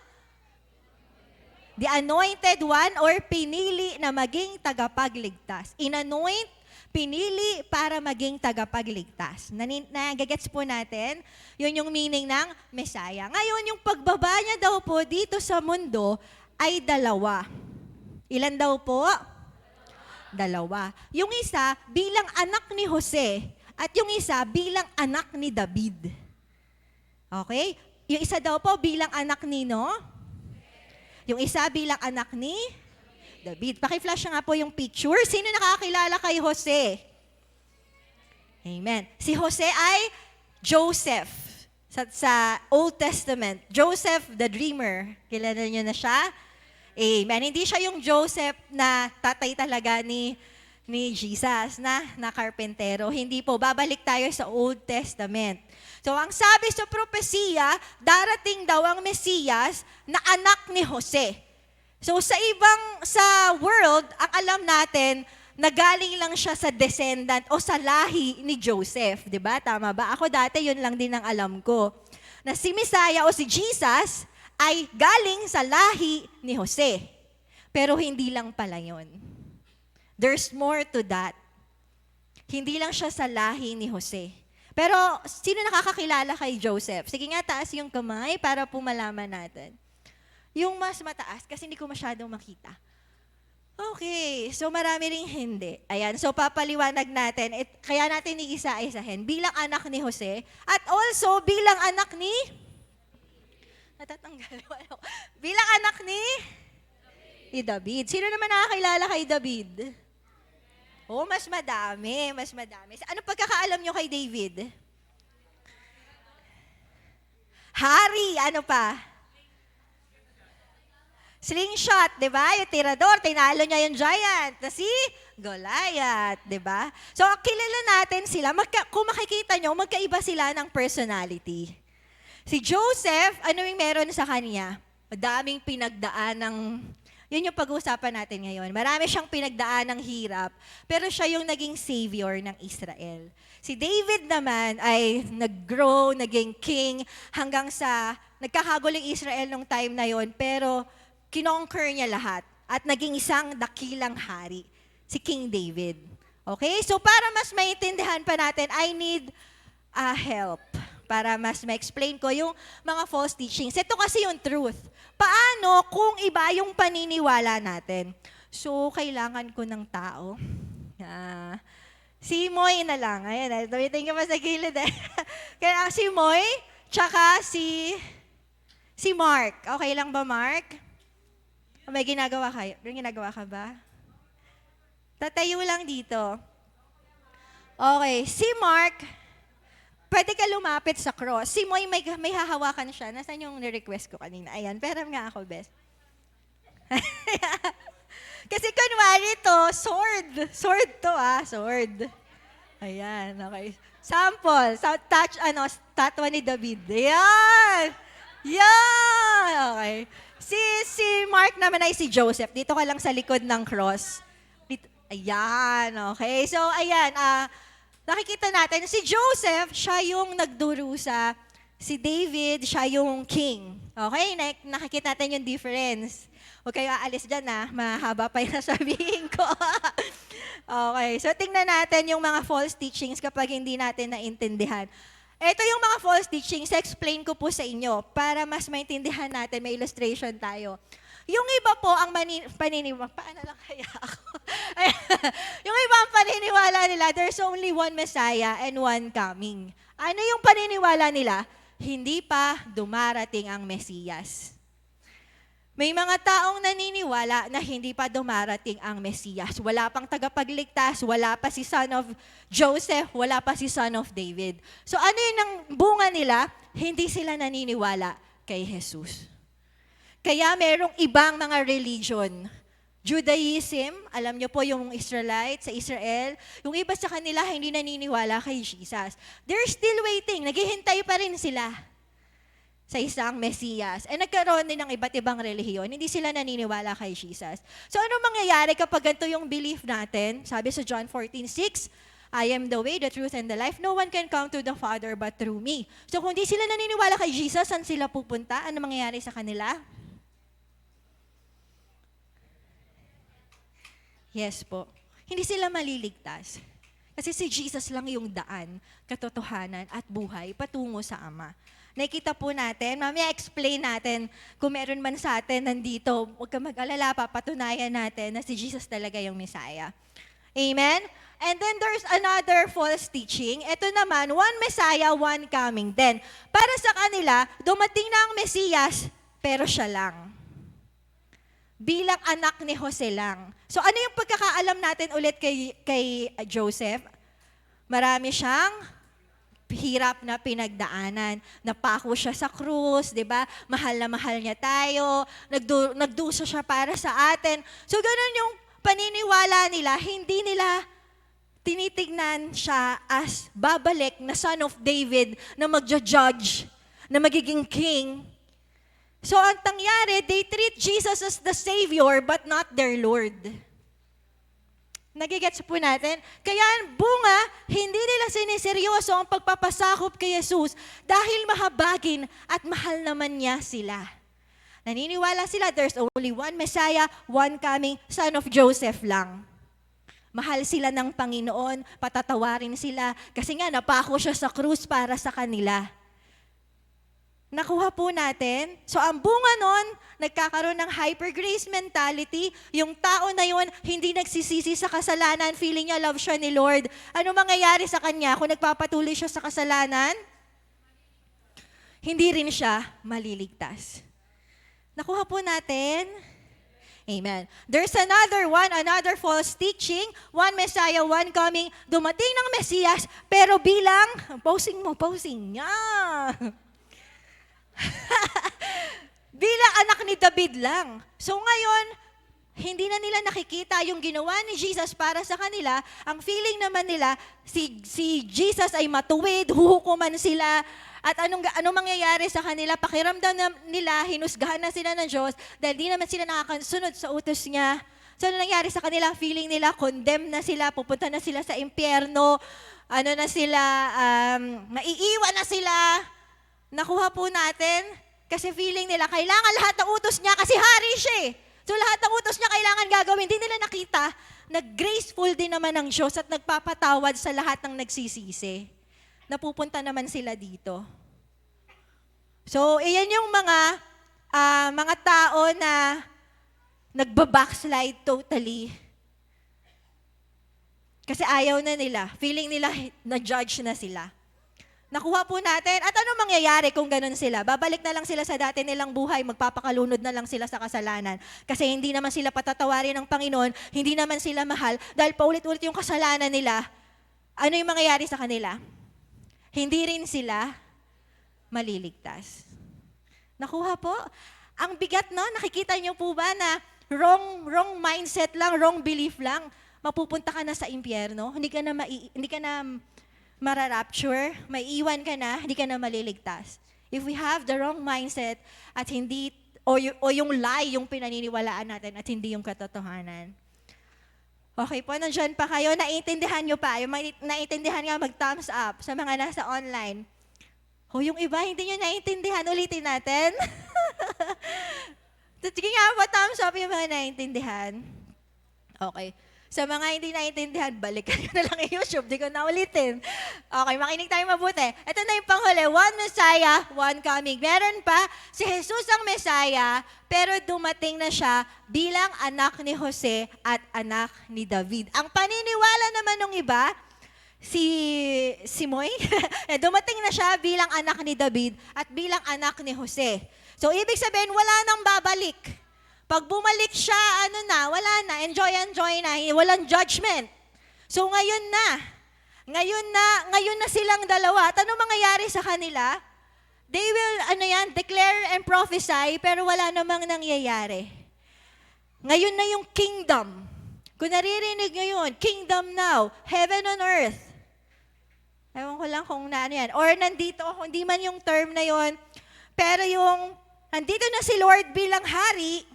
The anointed one or pinili na maging tagapagligtas. In-anoint, pinili para maging tagapagligtas. Nagagets po natin, yun yung meaning ng Messiah. Ngayon, yung pagbaba niya daw po dito sa mundo ay dalawa. Ilan daw po? Dalawa. Yung isa bilang anak ni Jose at yung isa bilang anak ni David. Okay? Yung isa daw po bilang anak ni Yung isa bilang anak ni David. Paki-flash nga po yung picture. Sino nakakilala kay Jose? Amen. Si Jose ay Joseph sa Old Testament. Joseph the Dreamer. Kilala niyo na siya? Amen. Hindi siya yung Joseph na tatay talaga ni Jesus na karpentero. Hindi po. Babalik tayo sa Old Testament. So, ang sabi sa propesiya, darating daw ang Mesiyas na anak ni Jose. So, sa world, ang alam natin, nagaling lang siya sa descendant o sa lahi ni Joseph. Diba? Tama ba? Ako dati, yun lang din ang alam ko. na si Messiah o si Jesus ay galing sa lahi ni Jose. Pero hindi lang pala yun. There's more to that. Hindi lang siya sa lahi ni Jose. Pero sino nakakakilala kay Joseph? Sige nga, taas yung kamay para po malaman natin. Yung mas mataas, kasi hindi ko masyadong makita. Okay, so marami ring hindi. Ayan, so papaliwanag natin. Kaya natin iisa-isahin. Bilang anak ni Jose, at also bilang anak ni... Natatanggal. Bilang anak ni David. Sino naman nakakilala kay David? Oh, mas madami, mas madami. Ano pagkakaalam nyo kay David? Hari, ano pa? Slingshot, di ba? Yung tirador, tinalo niya yung giant na si Goliath, di ba? So, kilala natin sila. Kung makikita nyo, magkaiba sila ng personality. Si Joseph, ano yung meron sa kanya? Madaming pinagdaan ng... Yun yung pag-uusapan natin ngayon. Marami siyang pinagdaan ng hirap, pero siya yung naging savior ng Israel. Si David naman ay nag-grow, naging king, hanggang sa nagkakaguling Israel nung time na yon, pero kinonquer niya lahat at naging isang dakilang hari, si King David. Okay? So para mas maintindihan pa natin, I need help para mas ma-explain ko yung mga false teachings. Ito kasi yung truth. Paano kung iba yung paniniwala natin? So, kailangan ko ng tao. Si Moy na lang. Ayan, tumitingin ka pa sa gilid. Kaya si Moy, tsaka si Mark. Okay lang ba, Mark? May ginagawa kayo? May ginagawa ka ba? Tatayo lang dito. Okay, si Mark, pwede ka lumapit sa cross. Si Moy, may hahawakan siya. Nasaan yung request ko kanina? Ayan, pero nga ako, best. Kasi kunwari to, sword. Sword to sword. Ayan, okay. Sample, statwa ni David. Ayan! Yan! Okay. Si Mark naman ay si Joseph. Dito ka lang sa likod ng cross. Ayan, okay. So, ayan, nakikita natin, si Joseph, siya yung nagdurusa. Si David, siya yung king. Okay? Nakikita natin yung difference. Huwag kayo aalis dyan mahaba pa yung sabihin ko. Okay, so tingnan natin yung mga false teachings kapag hindi natin naintindihan. Ito yung mga false teachings, explain ko po sa inyo para mas maintindihan natin, may illustration tayo. Yung iba po ang paniniwala, paano lang kaya ako? Yung iba ang paniniwala nila, there's only one Messiah and one coming. Ano yung paniniwala nila? Hindi pa dumarating ang Mesiyas. May mga taong naniniwala na hindi pa dumarating ang Mesiyas. Wala pang tagapagligtas, wala pa si son of Joseph, wala pa si son of David. So ano yun ang bunga nila? Hindi sila naniniwala kay Jesus. Kaya merong ibang mga religion. Judaism, alam niyo po yung Israelites sa Israel, yung iba sa kanila hindi naniniwala kay Jesus. They're still waiting, naghihintay pa rin sila sa isang Mesiyas. Nagkaroon din ng iba't ibang relihiyon, hindi sila naniniwala kay Jesus. So ano mangyayari kapag ganito yung belief natin? Sabi sa John 14:6, I am the way, the truth, and the life. No one can come to the Father but through me. So kung di sila naniniwala kay Jesus, saan sila pupunta? Ano mangyayari sa kanila? Yes po. Hindi sila maliligtas. Kasi si Jesus lang yung daan, katotohanan, at buhay patungo sa Ama. Nakikita po natin, mamaya explain natin kung meron man sa atin nandito, huwag ka mag-alala, papatunayan natin na si Jesus talaga yung Messiah. Amen? And then there's another false teaching. Ito naman, one Messiah, one coming. Then, para sa kanila, dumating na ang Mesiyas, pero siya lang. Bilang anak ni Jose lang. So ano yung pagkakaalam natin ulit kay Joseph? Marami siyang hirap na pinagdaanan. Napako siya sa krus, di ba? Mahal na mahal niya tayo. Nagdusa siya para sa atin. So ganun yung paniniwala nila. Hindi nila tinitignan siya as babalik na son of David na magja-judge, na magiging king. So ang nangyari, they treat Jesus as the Savior but not their Lord. Nagigets po natin? Kaya ang bunga, hindi nila siniseryoso ang pagpapasakop kay Jesus dahil mahabagin at mahal naman niya sila. Naniniwala sila there's only one Messiah, one coming, son of Joseph lang. Mahal sila ng Panginoon, patatawarin sila kasi nga napako siya sa krus para sa kanila. Nakuha po natin. So ang bunga nun, nagkakaroon ng hyper-grace mentality. Yung tao na yun, hindi nagsisisi sa kasalanan, feeling niya love siya ni Lord. Ano mangyayari sa kanya kung nagpapatuloy siya sa kasalanan? Hindi rin siya maliligtas. Nakuha po natin. Amen. There's another false teaching. One Messiah, one coming. Dumating ng Mesiyas, pero bilang, posing niya. Bilang anak ni David lang. So ngayon, hindi na nila nakikita yung ginawa ni Jesus para sa kanila. Ang feeling naman nila, si Jesus ay matuwid, huhukuman sila. At anong mangyayari sa kanila? Pakiramdam nila, hinusgahan na sila ng Diyos dahil di naman sila nakakasunod sa utos niya. So ano nangyari sa kanila? Feeling nila, condemn na sila, pupunta na sila sa impyerno, maiiwan na sila. Nakuha po natin kasi feeling nila, kailangan lahat ng utos niya kasi hari siya eh. So lahat ng utos niya kailangan gagawin. Hindi nila nakita na graceful din naman ng Diyos at nagpapatawad sa lahat ng nagsisisi. Napupunta naman sila dito. So, iyan yung mga tao na nagbabackslide totally. Kasi ayaw na nila. Feeling nila na-judge na sila. Nakuha po natin. At ano mangyayari kung ganun sila? Babalik na lang sila sa dati nilang buhay, magpapakalunod na lang sila sa kasalanan. Kasi hindi naman sila patatawarin ng Panginoon, hindi naman sila mahal, dahil paulit-ulit yung kasalanan nila. Ano yung mangyayari sa kanila? Hindi rin sila maliligtas. Nakuha po? Ang bigat, no? Nakikita niyo po ba na wrong mindset lang, wrong belief lang, mapupunta ka na sa impyerno, hindi ka na mararapture, maiiwan ka na, hindi ka na maliligtas. If we have the wrong mindset at hindi, o yung lie, yung pinaniniwalaan natin at hindi yung katotohanan. Okay po, nandyan pa kayo, naiintindihan nyo pa. Yung naiintindihan nga, mag-thumbs up sa mga nasa online. O yung iba, hindi nyo naiintindihan, ulitin natin. Sige nga po, thumbs up yung mga naiintindihan. Okay. Sa mga hindi naiintindihan, balikan nyo na lang yung YouTube, di ko na ulitin. Okay, makinig tayo mabuti. Ito na yung panghuli, one Messiah, one coming. Meron pa, si Jesus ang Messiah, pero dumating na siya bilang anak ni Jose at anak ni David. Ang paniniwala naman ng iba, si Moy, dumating na siya bilang anak ni David at bilang anak ni Jose. So, ibig sabihin, wala nang babalik. Pag bumalik siya, wala na, enjoy na, walang judgment. So ngayon na silang dalawa. At ano mangyayari sa kanila? They will, declare and prophesy, pero wala namang nangyayari. Ngayon na yung kingdom. Kung naririnig nyo yun, kingdom now, heaven on earth. Ewan ko lang kung ano yan. Or nandito, kung di man yung term na yun, pero nandito na si Lord bilang hari,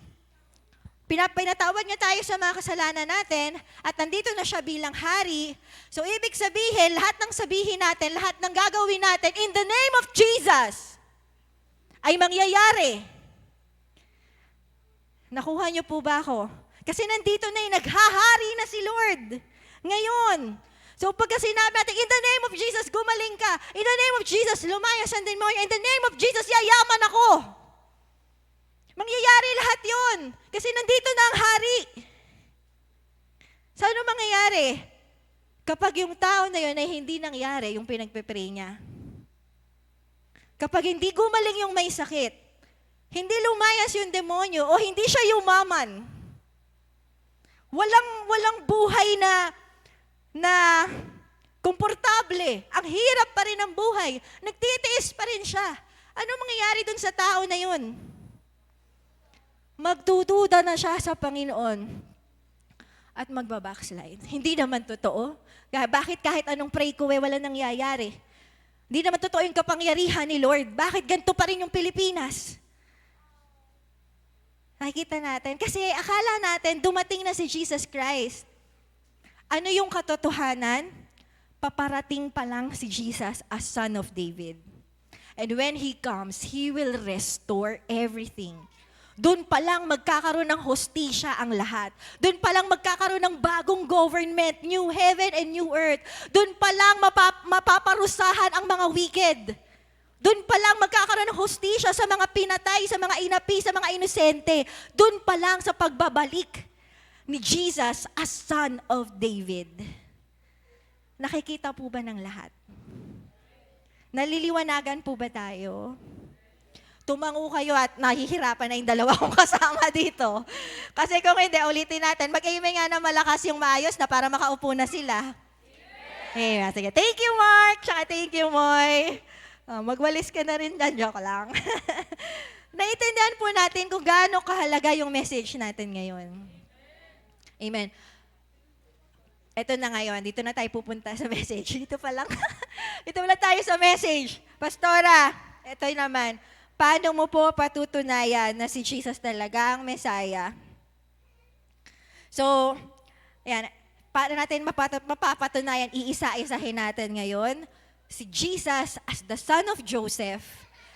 pinatawad niya tayo sa mga kasalanan natin at nandito na siya bilang hari. So, ibig sabihin, lahat ng sabihin natin, lahat ng gagawin natin, in the name of Jesus, ay mangyayari. Nakuha niyo po ba ako? Kasi nandito na naghahari na si Lord. Ngayon. So, pagka sinabi natin, in the name of Jesus, gumaling ka. In the name of Jesus, lumayas ang demonyo. In the name of Jesus, yayaman ako. Mangyayari lahat yun. Kasi nandito na ang hari. So ano mangyayari? Kapag yung tao na yun ay hindi nangyari yung pinagpe-pray niya. Kapag hindi gumaling yung may sakit, hindi lumayas yung demonyo o hindi siya yumaman, walang buhay na komportable. Ang hirap pa rin ang buhay. Nagtitiis pa rin siya. Ano mangyayari dun sa tao na yun? Magdududa na siya sa Panginoon at magbabackslide. Hindi naman totoo. Bakit kahit anong pray ko, wala nangyayari? Hindi naman totoo yung kapangyarihan ni Lord. Bakit ganito pa rin yung Pilipinas? Nakikita natin. Kasi akala natin, dumating na si Jesus Christ. Ano yung katotohanan? Paparating pa lang si Jesus as Son of David. And when He comes, He will restore everything. Doon pa lang magkakaroon ng hostisya ang lahat. Doon pa lang magkakaroon ng bagong government, new heaven and new earth. Doon pa lang mapaparusahan ang mga wicked. Doon pa lang magkakaroon ng hostisya sa mga pinatay, sa mga inapi, sa mga inosente. Doon pa lang sa pagbabalik ni Jesus as Son of David. Nakikita po ba ng lahat? Naliliwanagan po ba tayo? Tumango kayo at nahihirapan na yung dalawa kong kasama dito. Kasi kung hindi, ulitin natin. Mag-aimay nga na malakas yung maayos na para makaupo na sila. Eh, sige. Thank you, Mark. Tsaka thank you, Moy. Magwalis ka na rin dyan. Joke lang. Naiintindihan po natin kung gaano kahalaga yung message natin ngayon. Amen. Ito na ngayon. Dito na tayo pupunta sa message. Dito pa lang. Dito na tayo sa message. Pastora, ito naman. Paano mo po patutunayan na si Jesus talaga ang Messiah? So, ayan, paano natin mapapatunayan, iisa-isahin natin ngayon, si Jesus as the son of Joseph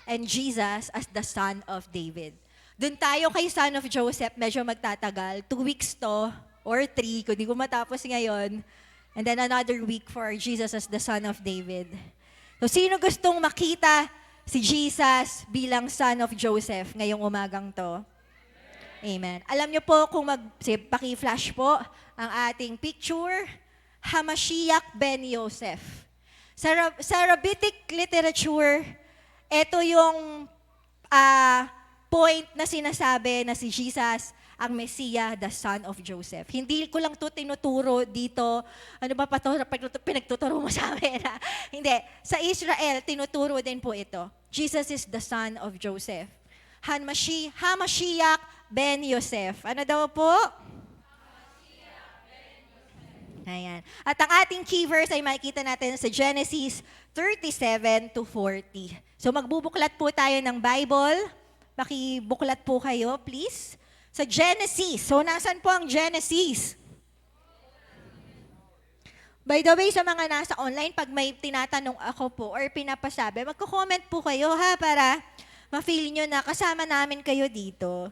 and Jesus as the son of David. Doon tayo kay son of Joseph, medyo magtatagal. 2 weeks to, or 3, kung di ko matapos ngayon. And then another week for Jesus as the son of David. So, sino gustong makita si Jesus bilang son of Joseph ngayong umagang to? Amen. Alam niyo po kung paki-flash po ang ating picture, Hamashiach ben Yosef. Sa Rabbinic literature, ito yung point na sinasabi na si Jesus ang Messiah, the son of Joseph. Hindi ko lang to tinuturo dito. Ano ba pa to? Pinagtuturo mo sa amin? Hindi. Sa Israel, tinuturo din po ito. Jesus is the son of Joseph. Hamashiach ben Yosef. Ano daw po? Ayan. At ang ating key verse ay makikita natin sa Genesis 37 to 40. So magbubuklat po tayo ng Bible. Pakibuklat po kayo, please. Sa Genesis. So, nasan po ang Genesis? By the way, sa mga nasa online, pag may tinatanong ako po or pinapasabi, magko-comment po kayo ha para ma-feel nyo na kasama namin kayo dito.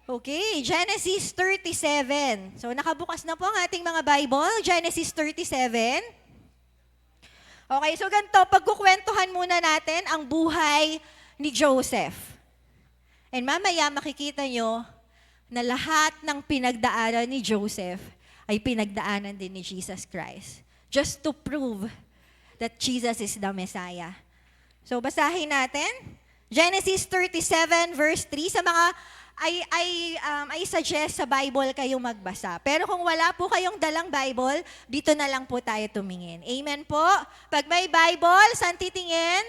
Okay, Genesis 37. So, nakabukas na po ang ating mga Bible. Genesis 37. Okay, so ganito, pagkukwentuhan muna natin ang buhay ni Joseph. And mamaya makikita nyo na lahat ng pinagdaanan ni Joseph ay pinagdaanan din ni Jesus Christ. Just to prove that Jesus is the Messiah. So, basahin natin. Genesis 37 verse 3. Sa mga, I suggest sa Bible kayong magbasa. Pero kung wala po kayong dalang Bible, dito na lang po tayo tumingin. Amen po? Pag may Bible, saan titingin?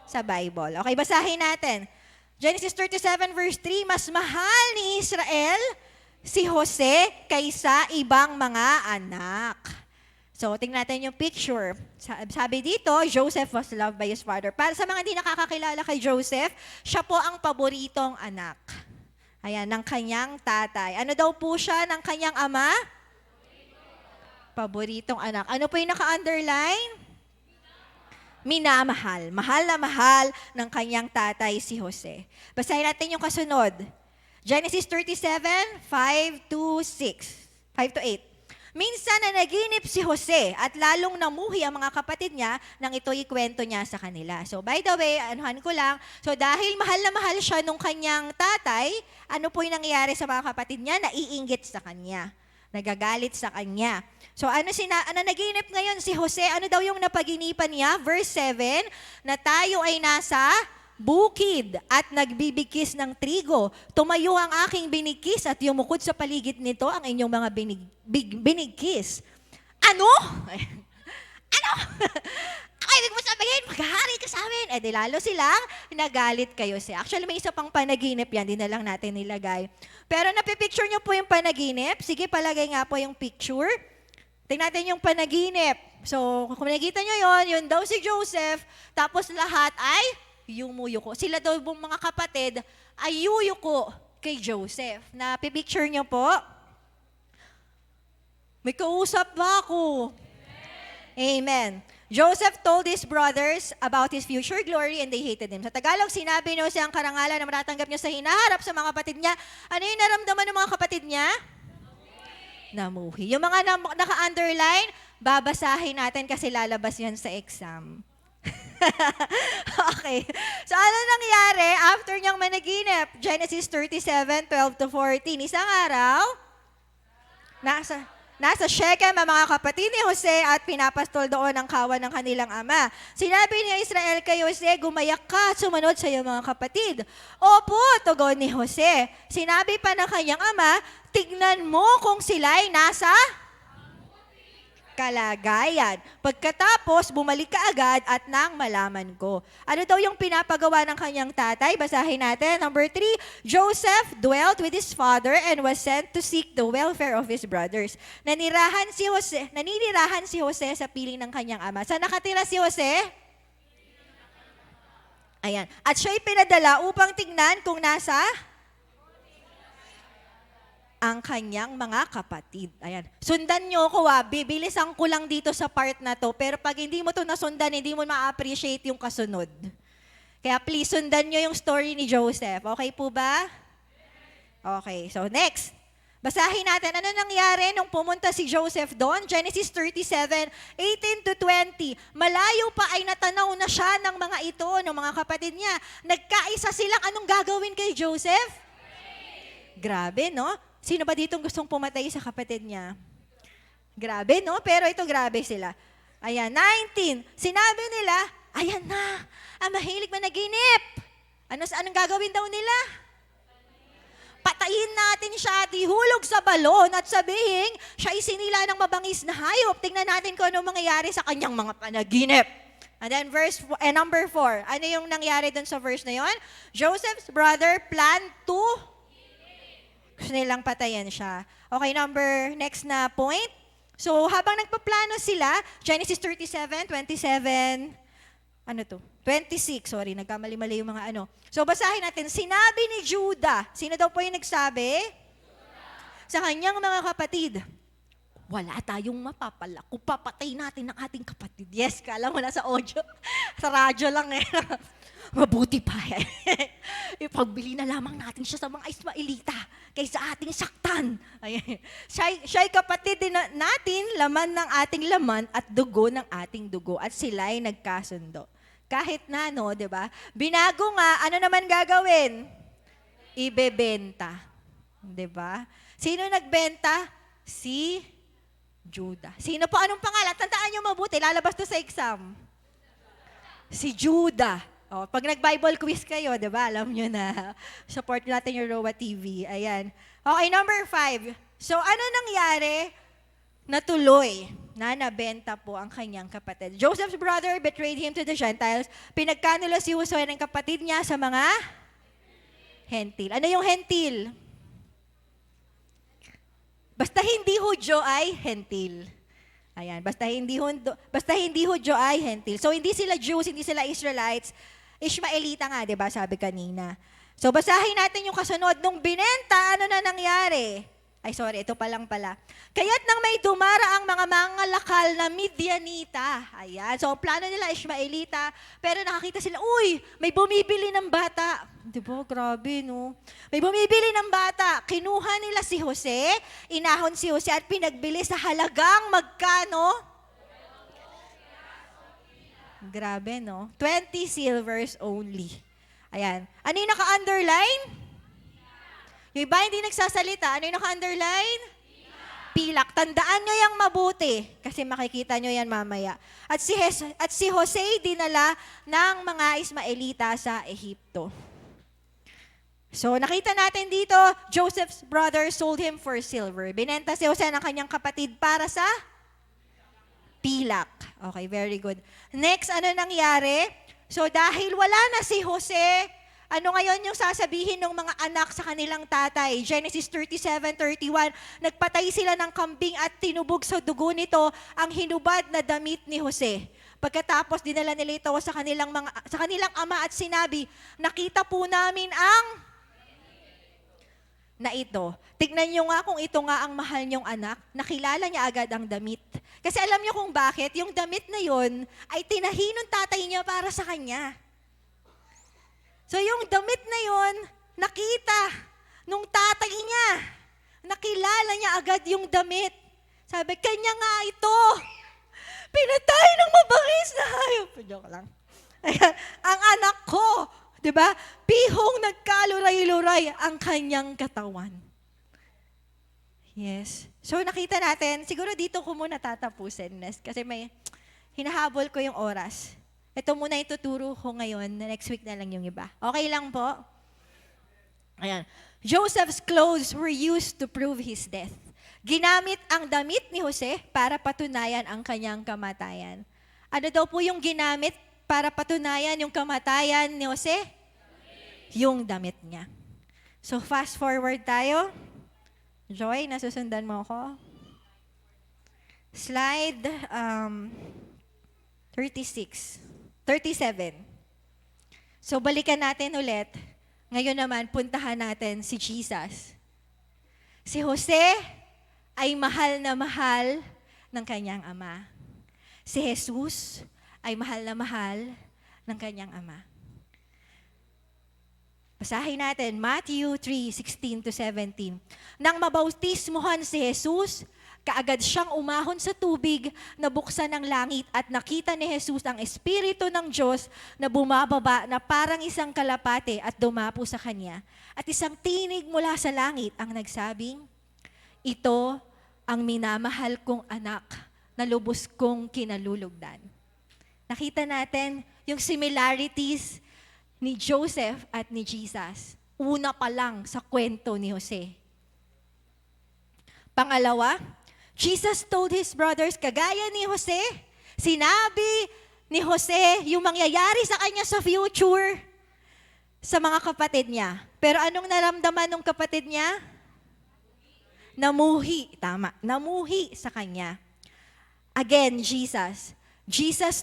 Sa Bible. Okay, basahin natin. Genesis 37 verse 3, mas mahal ni Israel si Jose kaysa ibang mga anak. So, tingnan natin yung picture. Sabi dito, Joseph was loved by his father. Para sa mga hindi nakakakilala kay Joseph, siya po ang paboritong anak. Ayan, ng kanyang tatay. Ano daw po siya ng kanyang ama? Paboritong anak. Ano po yung naka-underline? Minamahal. Mahal na mahal ng kanyang tatay si Jose. Basahin natin yung kasunod. Genesis 37, 5 to 8. Minsan na naginip si Jose at lalong namuhi ang mga kapatid niya nang ito ikwento niya sa kanila. So by the way, anuhan ko lang, so dahil mahal na mahal siya nung kanyang tatay, ano po yung nangyayari sa mga kapatid niya? Naiinggit sa kanya. Nagagalit sa kanya. So ano naginip ngayon si Jose? Ano daw yung napaginipan niya? Verse 7, na tayo ay nasa bukid at nagbibigkis ng trigo. Tumayo ang aking binigkis at yumukod sa paligid nito ang inyong mga binigkis. Ano? Ano? Ang ibig mo sabihin, maghahari ka sa amin. Eh di lalo silang nagalit kayo siya. Actually, may isa pang panaginip yan. Di na lang natin nilagay. Pero napipicture nyo po yung panaginip. Sige, palagay nga po yung picture. Tingnan natin yung panaginip. So, kung nakikita nyo yun daw si Joseph, tapos lahat ay yumuyuko. Sila daw yung mga kapatid ay yuyuko kay Joseph. Napipicture nyo po? May kausap ba ako? Amen. Joseph told his brothers about his future glory and they hated him. Sa Tagalog, sinabi ni Jose ang karangalan na matatanggap niya sa hinaharap sa mga kapatid niya. Ano yung naramdaman ng mga kapatid niya? Namuhi. Yung mga naka-underline, babasahin natin kasi lalabas yan sa exam. Okay. So ano nangyari after niyang managinip? Genesis 37:12-14. Isang araw, nasa Shechem ang mga kapatid ni Jose at pinapastol doon ang kawan ng kanilang ama. Sinabi ni Israel kay Jose, gumayak ka at sumunod sa iyong mga kapatid. Opo, tugon ni Jose. Sinabi pa ng kanyang ama, tignan mo kung sila'y nasa kalagayan. Pagkatapos, bumalik ka agad at nang malaman ko. Ano daw yung pinapagawa ng kanyang tatay? Basahin natin. Number 3, Joseph dwelt with his father and was sent to seek the welfare of his brothers. Naninirahan si Jose sa piling ng kanyang ama. Saan nakatira si Jose? Ayan. At siya'y pinadala upang tingnan kung nasa ang kanyang mga kapatid. Ayan. Sundan nyo ko bibilisan ko lang dito sa part na to, pero pag hindi mo to nasundan, hindi mo ma-appreciate yung kasunod. Kaya please, sundan nyo yung story ni Joseph. Okay po ba? Okay, so next. Basahin natin, ano nangyari nung pumunta si Joseph doon? Genesis 37:18-20. Malayo pa ay natanaw na siya ng mga ito, ng mga kapatid niya. Nagkaisa silang anong gagawin kay Joseph? Grabe, no? Sino ba ditong gustong pumatay sa kapatid niya? Grabe, no? Pero ito, grabe sila. Ayan, 19. Sinabi nila, ayan na, ang mahilig managinip. Anong gagawin daw nila? Patayin natin siya at ihulog sa balon at sabihin, siya isinila ng mabangis na hayop. Tingnan natin kung anong mangyayari sa kanyang mga panaginip. And then number 4. Ano yung nangyari dun sa verse na yon? Joseph's brother planned to gusto nilang patayan siya. Okay, next na point. So, habang nagpaplano sila, Genesis 37:27, 26, sorry, nagkamali-mali yung mga ano. So, basahin natin. Sinabi ni Judah, sino daw po yung nagsabi? Sa kanyang mga kapatid, wala tayong mapapala kung papatay natin ang ating kapatid. Yes, kala mo na sa audio. Sa radyo lang eh. Mabuti pa eh. Ipagbili na lamang natin siya sa mga Ismaelita kaysa ating saktan. Siya'y kapatid din natin, laman ng ating laman at dugo ng ating dugo. At sila'y nagkasundo. Kahit na, no, di ba? Binago nga, ano naman gagawin? Ibebenta. Di ba? Sino nagbenta? Si Judah. Sino po? Anong pangalan? Tandaan niyo mabuti. Lalabas to sa exam. Si Judah. Oh, pag nag-Bible quiz kayo, di ba? Alam nyo na. Support natin yung Roa TV. Ayan. Okay, number 5. So, ano nangyari? Natuloy na nabenta po ang kanyang kapatid. Joseph's brother betrayed him to the Gentiles. Pinagkanulo si Jose ng kapatid niya sa mga hentil. Ano yung hentil? Basta hindi Hudyo ay hentil. Ayan, basta hindi Hudyo ay hentil. So, hindi sila Jews, hindi sila Israelites. Ishmaelita nga, di ba, sabi kanina. So, basahin natin yung kasunod. Nung binenta, ano na nangyari? Ay, sorry, ito pa lang pala. Kaya't nang may dumara ang mga mangalakal na Midianita. Ayan, so plano nila Ishmaelita, pero nakakita sila, uy, may bumibili ng bata. Di ba, grabe, no? May bumibili ng bata. Kinuha nila si Jose, inahon si Jose at pinagbili sa halagang magkano? Grabe, no? 20 silvers only. Ayan. Ano yung naka-underline? Yung iba hindi nagsasalita. Ano yung naka-underline? Pilak. Tandaan nyo yung mabuti kasi makikita nyo yan mamaya. At si Jose dinala ng mga Ismaelita sa Ehipto. So, nakita natin dito, Joseph's brother sold him for silver. Binenta si Jose ng kanyang kapatid para sa pilak. Okay, very good. Next, ano nangyari? So, dahil wala na si Jose, ano ngayon yung sasabihin ng mga anak sa kanilang tatay? Genesis 37:31, nagpatay sila ng kambing at tinubog sa dugo nito ang hinubad na damit ni Jose. Pagkatapos, dinala nila ito sa kanilang ama at sinabi, nakita po namin ang na ito. Tignan nyo nga kung ito nga ang mahal niyong anak, nakilala niya agad ang damit. Kasi alam niyo kung bakit, yung damit na yon ay tinahi ng tatay niya para sa kanya. So yung damit na yon, nakita nung tatay niya. Nakilala niya agad yung damit. Sabi, kanya nga ito. Pinatay ng mabangis na hayop. Joke lang. Ayan, ang anak ko, di ba? Pihong nagkaluray-luray ang kanyang katawan. Yes. So nakita natin, siguro dito ko muna tatapusin, Nes, kasi may hinahabol ko yung oras. Ito muna ituturo ko ngayon, next week na lang yung iba. Okay lang po? Ayan. Joseph's clothes were used to prove his death. Ginamit ang damit ni Jose para patunayan ang kanyang kamatayan. Ano daw po yung ginamit para patunayan yung kamatayan ni Jose? Yung damit niya. So fast forward tayo. Joy, nasusundan mo ako? Slide 37. So balikan natin ulit. Ngayon naman, puntahan natin si Jesus. Si Jose ay mahal na mahal ng kanyang ama. Si Jesus ay mahal na mahal ng kanyang ama. Basahin natin, Matthew 3:16-17. Nang mabautismuhan si Jesus, kaagad siyang umahon sa tubig, nabuksan ang langit at nakita ni Jesus ang Espiritu ng Diyos na bumababa na parang isang kalapate at dumapo sa kanya. At isang tinig mula sa langit ang nagsabing, ito ang minamahal kong anak na lubos kong kinalulugdan. Nakita natin yung similarities ni Joseph at ni Jesus. Una pa lang sa kwento ni Jose. Pangalawa, Jesus told his brothers, kagaya ni Jose, sinabi ni Jose yung mangyayari sa kanya sa future sa mga kapatid niya. Pero anong naramdaman ng kapatid niya? Namuhi. Tama. Namuhi sa kanya. Again, Jesus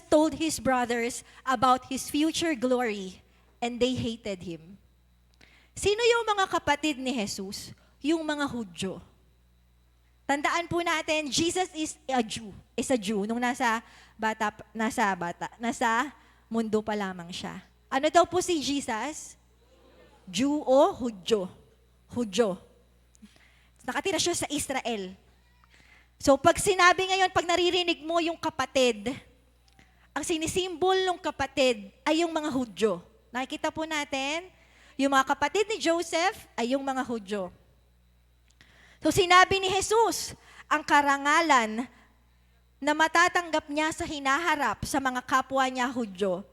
told his brothers about his future glory and they hated him. Sino yung mga kapatid ni Jesus? Yung mga Hudyo. Tandaan po natin, Jesus is a Jew. Nung nasa mundo pa lamang siya. Ano daw po si Jesus? Jew o Hudyo? Hudyo. Nakatira siya sa Israel. So pag sinabi ngayon, pag naririnig mo yung kapatid, ang sinisimbol ng kapatid ay yung mga Hudyo. Nakikita po natin, yung mga kapatid ni Joseph ay yung mga Hudyo. So sinabi ni Jesus, ang karangalan na matatanggap niya sa hinaharap sa mga kapwa niya Hudyo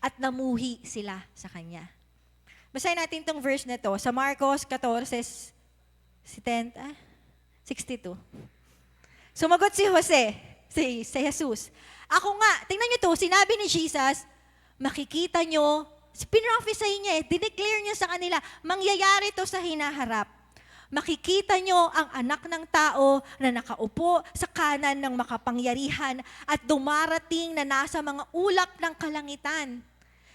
at namuhi sila sa kanya. Basahin natin itong verse na to sa Marcos 14:62. Sumagot si Jesus. Ako nga, tingnan niyo to, sinabi ni Jesus, makikita niyo, pinrophesy niya dineclare niya sa kanila, mangyayari to sa hinaharap. Makikita nyo ang anak ng tao na nakaupo sa kanan ng makapangyarihan at dumarating na nasa mga ulap ng kalangitan.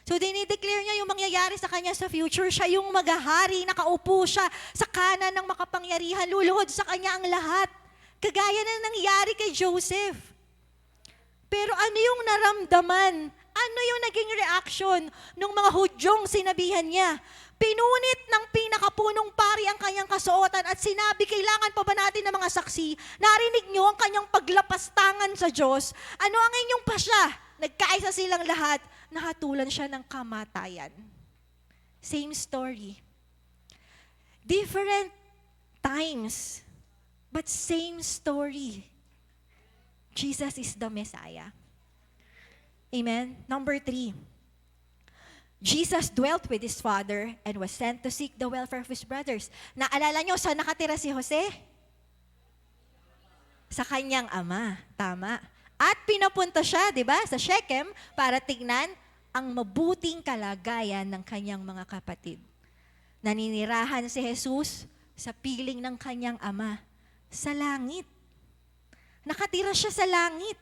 So dinideclare niya yung mangyayari sa kanya sa future. Siya yung maghahari, nakaupo siya sa kanan ng makapangyarihan, luluhod sa kanya ang lahat. Kagaya na nangyari kay Joseph. Pero ano yung naramdaman? Ano yung naging reaction ng mga Hudyong sinabihan niya? Pinunit ng pinakapunong pari ang kanyang kasuotan at sinabi, kailangan pa ba natin ng mga saksi? Narinig niyo ang kanyang paglapastangan sa Diyos. Ano ang inyong pasya? Nagkaisa silang lahat, nahatulan siya ng kamatayan. Same story. Different times, but same story. Jesus is the Messiah. Amen? Number 3. Jesus dwelt with his father and was sent to seek the welfare of his brothers. Naalala nyo, saan nakatira si Jose? Sa kanyang ama. Tama. At pinapunta siya, di ba, sa Shechem para tignan ang mabuting kalagayan ng kanyang mga kapatid. Naninirahan si Jesus sa piling ng kanyang ama sa langit. Nakatira siya sa langit.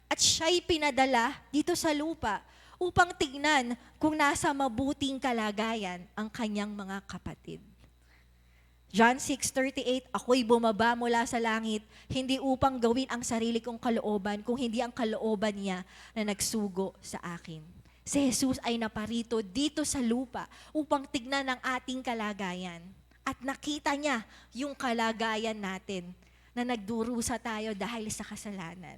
At siya'y pinadala dito sa lupa upang tignan kung nasa mabuting kalagayan ang kanyang mga kapatid. John 6:38, ako'y bumaba mula sa langit, hindi upang gawin ang sarili kong kalooban, kung hindi ang kalooban niya na nagsugo sa akin. Si Jesus ay naparito dito sa lupa upang tignan ang ating kalagayan. At nakita niya yung kalagayan natin na nagdurusa tayo dahil sa kasalanan.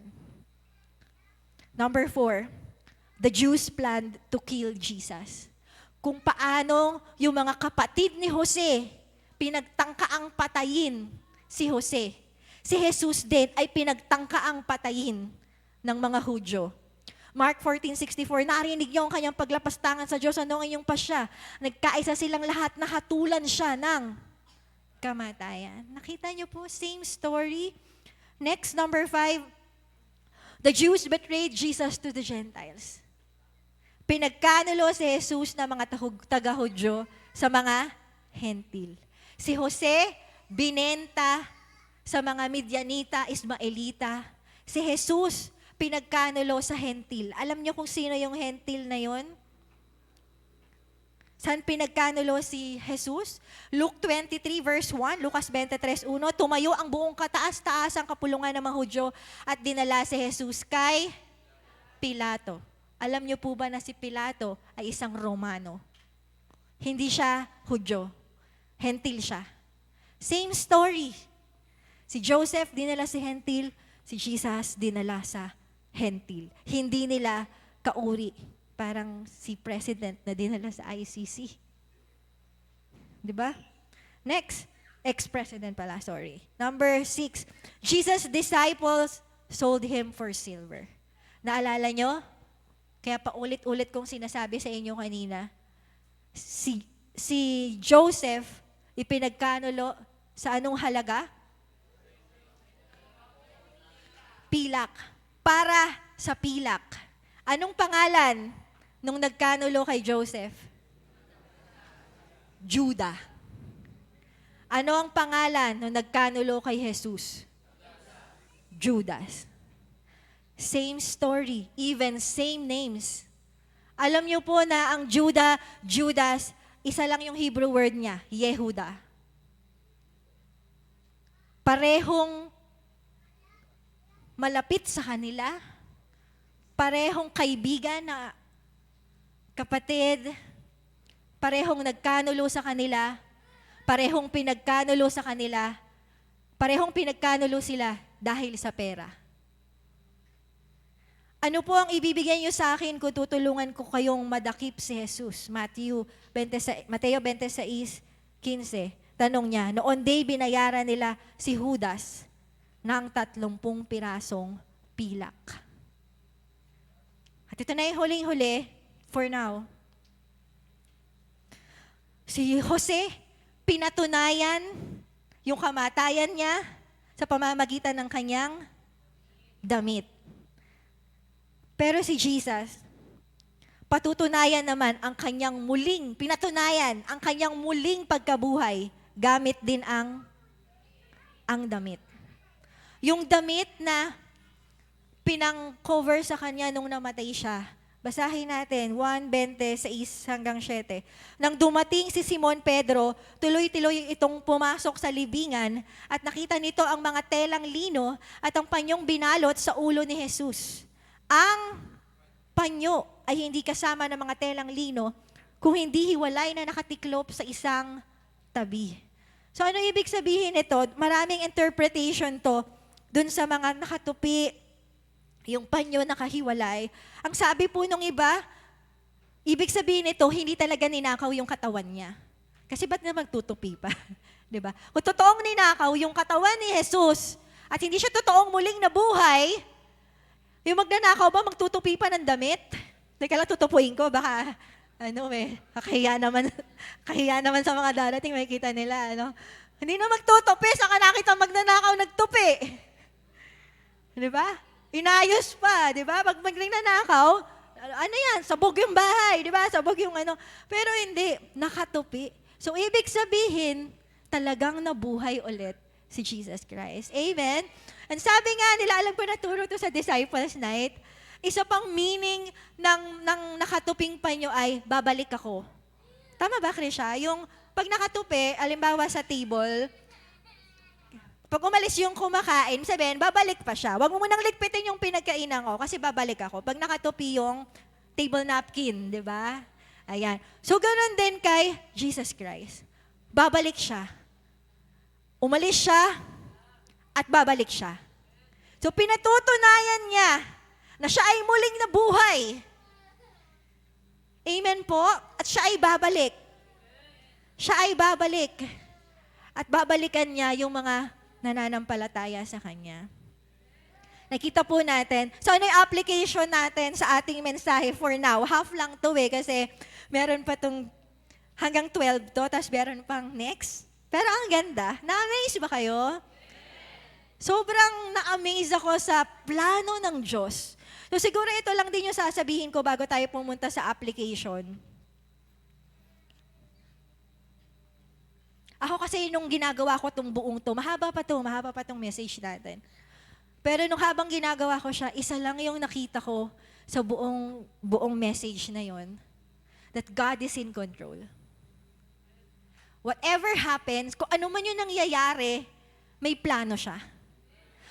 Number 4, the Jews planned to kill Jesus. Kung paano yung mga kapatid ni Jose pinagtangkaang patayin si Jose. Si Jesus din ay pinagtangkaang patayin ng mga Hudyo. Mark 14:64, narinig niyo ang kanyang paglapastangan sa Diyos, ano ang inyong pasya? Nagkaisa silang lahat, nahatulan siya ng kamatayan. Nakita niyo po, same story. Next, number 5, the Jews betrayed Jesus to the Gentiles. Pinagkanulo si Jesus na mga taga-Hudyo sa mga Hentil. Si Jose, binenta sa mga Midianita, Ismaelita. Si Jesus, pinagkanulo sa Hentil. Alam niyo kung sino yung Hentil na yon? Saan pinagkanulo si Jesus? Luke 23 verse 1, Lucas 23:1, tumayo ang buong kataas-taas ang kapulungan ng mga Hudyo at dinala si Jesus kay Pilato. Alam niyo po ba na si Pilato ay isang Romano? Hindi siya Hudyo. Hentil siya. Same story. Si Joseph dinala si Hentil, si Jesus dinala sa Hentil. Hindi nila kauri. Parang si President na dinala sa ICC. Di ba? Next, ex-president pala, sorry. Number 6, Jesus' disciples sold him for silver. Naalala nyo? Kaya paulit-ulit kong sinasabi sa inyo kanina, si Joseph, ipinagkanulo sa anong halaga? Pilak. Para sa pilak. Anong pangalan nung nagkanulo kay Joseph? Judah. Ano ang pangalan nung nagkanulo kay Jesus? Judas. Same story, even same names. Alam niyo po na ang Judas, isa lang yung Hebrew word niya, Yehuda. Parehong malapit sa kanila, parehong kaibigan na kapatid, parehong nagkanulo sa kanila, parehong pinagkanulo sa kanila, parehong pinagkanulo sila dahil sa pera. Ano po ang ibibigay niyo sa akin kung tutulungan ko kayong madakip si Jesus? Mateo 26:15. Tanong niya, noon day binayaran nila si Judas ng 30 pirasong pilak. At ito na yung huling-huli for now. Si Jose, pinatunayan yung kamatayan niya sa pamamagitan ng kanyang damit. Pero si Jesus, patutunayan naman ang kanyang pinatunayan ang kanyang muling pagkabuhay gamit din ang damit. Yung damit na pinang-cover sa kanya nung namatay siya. Basahin natin, 1:26-7. Nang dumating si Simon Pedro, tuloy-tuloy itong pumasok sa libingan at nakita nito ang mga telang lino at ang panyong binalot sa ulo ni Jesus. Ang panyo ay hindi kasama ng mga telang lino kung hindi hiwalay na nakatiklop sa isang tabi. So ano ibig sabihin nito? Maraming interpretation to dun sa mga nakatupi, yung panyo nakahiwalay. Ang sabi po nung iba, ibig sabihin nito, hindi talaga ninakaw yung katawan niya. Kasi ba't na magtutupi pa? Diba? Kung totoong ninakaw yung katawan ni Jesus at hindi siya totoong muling nabuhay, yung magnanakaw ba magtutupi pa ng damit? Teka lang, tutupuin ko, baka kahiya naman sa mga darating, makikita nila, Hindi na magtutupi, saka nakita magnanakaw, nagtupi. Di ba? Inayos pa, di ba? Pag magnanakaw, ano yan, sabog yung bahay, di ba? Sabog yung Pero hindi, nakatupi. So, ibig sabihin, talagang nabuhay ulit si Jesus Christ. Amen? And sabi nga nila, alam ko naturo to sa Disciples Night, isa pang meaning ng nakatuping panyo ay, babalik ako. Tama ba, Krisha? Yung pag nakatupi, alimbawa sa table, pag umalis yung kumakain, sabihin, babalik pa siya. Huwag mo munang ligpitin yung pinagkainan ko kasi babalik ako. Pag nakatupi yung table napkin, di ba? Ayan. So, ganun din kay Jesus Christ. Babalik siya. Umalis siya at babalik siya. So, pinatutunayan niya na siya ay muling nabuhay. Amen po? At siya ay babalik. Siya ay babalik. At babalikan niya yung mga nananampalataya sa Kanya. Nakita po natin. So ano yung application natin sa ating mensahe for now? Half lang to kasi meron pa tong hanggang 12 to, tapos meron pang next. Pero ang ganda. Na-amaze ba kayo? Sobrang na-amaze ako sa plano ng Diyos. So siguro ito lang din yung sasabihin ko bago tayo pumunta sa application. Ako kasi nung ginagawa ko itong buong to, mahaba pa tong message natin. Pero nung habang ginagawa ko siya, isa lang yung nakita ko sa buong message na yon, that God is in control. Whatever happens, kung ano man yung nangyayari, may plano siya.